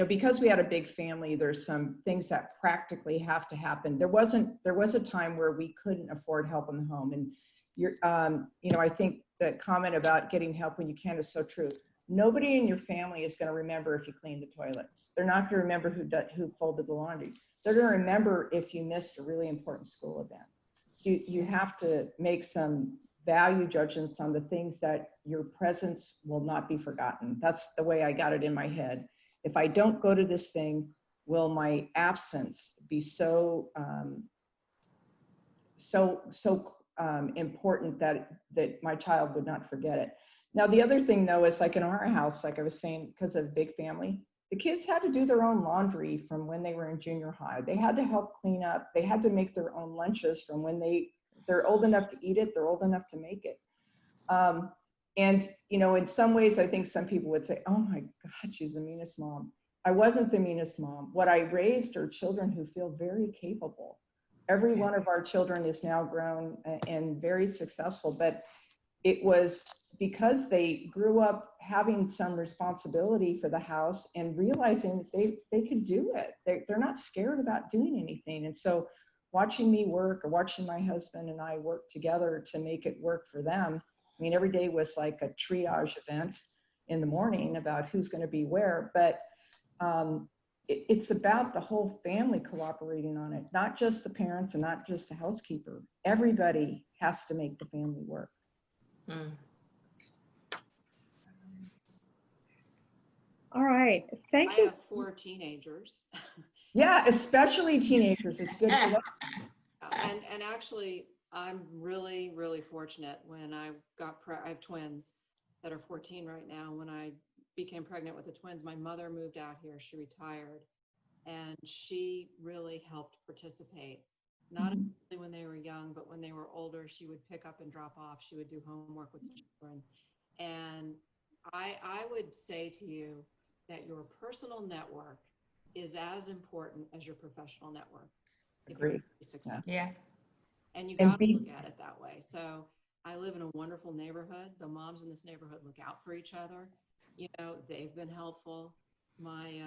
Because we had a big family, there's some things that practically have to happen. There was a time where we couldn't afford help in the home, and I think the comment about getting help when you can is so true. Nobody in your family is going to remember if you cleaned the toilets. They're not going to remember who folded the laundry. They're going to remember if you missed a really important school event. So you have to make some value judgments on the things that your presence will not be forgotten. That's the way I got it in my head. If I don't go to this thing, will my absence be so important that my child would not forget it? Now, the other thing though is, like in our house, like I was saying, because of a big family, the kids had to do their own laundry from when they were in junior high. They had to help clean up. They had to make their own lunches from when they're old enough to eat it, they're old enough to make it. And in some ways, I think some people would say, oh my God, she's the meanest mom. I wasn't the meanest mom. What I raised are children who feel very capable. Every one of our children is now grown and very successful, but it was because they grew up having some responsibility for the house and realizing that they could do it. They're not scared about doing anything. And so watching me work, or watching my husband and I work together to make it work for them. I mean, every day was like a triage event in the morning about who's going to be where, but it's about the whole family cooperating on it, not just the parents and not just the housekeeper. Everybody has to make the family work. Mm. All right, thank you. I have 4 teenagers. Yeah, especially teenagers. It's good for them. And actually, I'm really, really fortunate. When I have twins that are 14 right now. When I became pregnant with the twins, my mother moved out here. She retired, and she really helped participate. Not only when they were young, but when they were older, she would pick up and drop off. She would do homework with the children. And I would say to you that your personal network is as important as your professional network. Agreed. Yeah. And you got to look at it that way. So I live in a wonderful neighborhood. The moms in this neighborhood look out for each other. They've been helpful. My,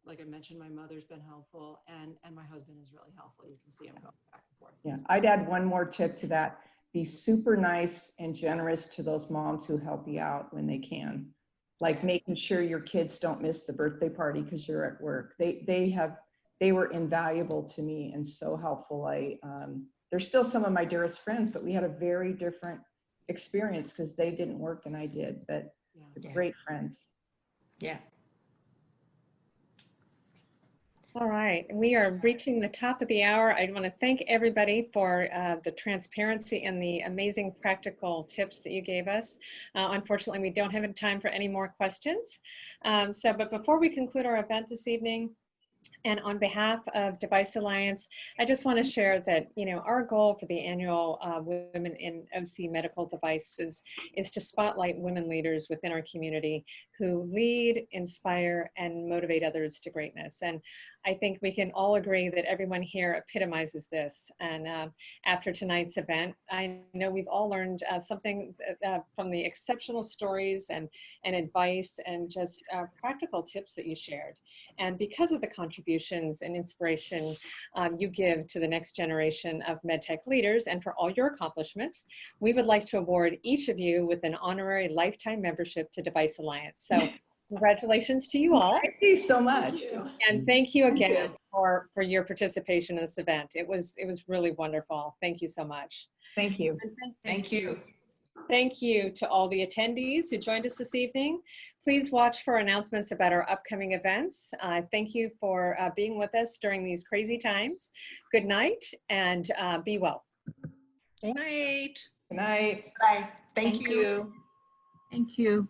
like I mentioned, my mother's been helpful, and my husband is really helpful. You can see him going back and forth. Yeah, I'd add one more tip to that. Be super nice and generous to those moms who help you out when they can. Like making sure your kids don't miss the birthday party because you're at work. They were invaluable to me and so helpful. They're still some of my dearest friends, but we had a very different experience because they didn't work and I did, but great friends. Yeah. All right, we are reaching the top of the hour. I want to thank everybody for the transparency and the amazing practical tips that you gave us. Unfortunately, we don't have time for any more questions. But before we conclude our event this evening, and on behalf of DeviceAlliance, I just want to share that, you know, our goal for the annual Women in OC Medical Devices is to spotlight women leaders within our community who lead, inspire, and motivate others to greatness. And I think we can all agree that everyone here epitomizes this. And after tonight's event, I know we've all learned something from the exceptional stories and advice and just practical tips that you shared. And because of the contributions and inspiration you give to the next generation of MedTech leaders and for all your accomplishments, we would like to award each of you with an honorary lifetime membership to DeviceAlliance. So congratulations to you all. Thank you so much. And thank you again for your participation in this event. It was really wonderful. Thank you so much. Thank you. Thank you. Thank you to all the attendees who joined us this evening. Please watch for announcements about our upcoming events. Thank you for being with us during these crazy times. Good night and be well. Good night. Good night. Bye. Thank you. Thank you.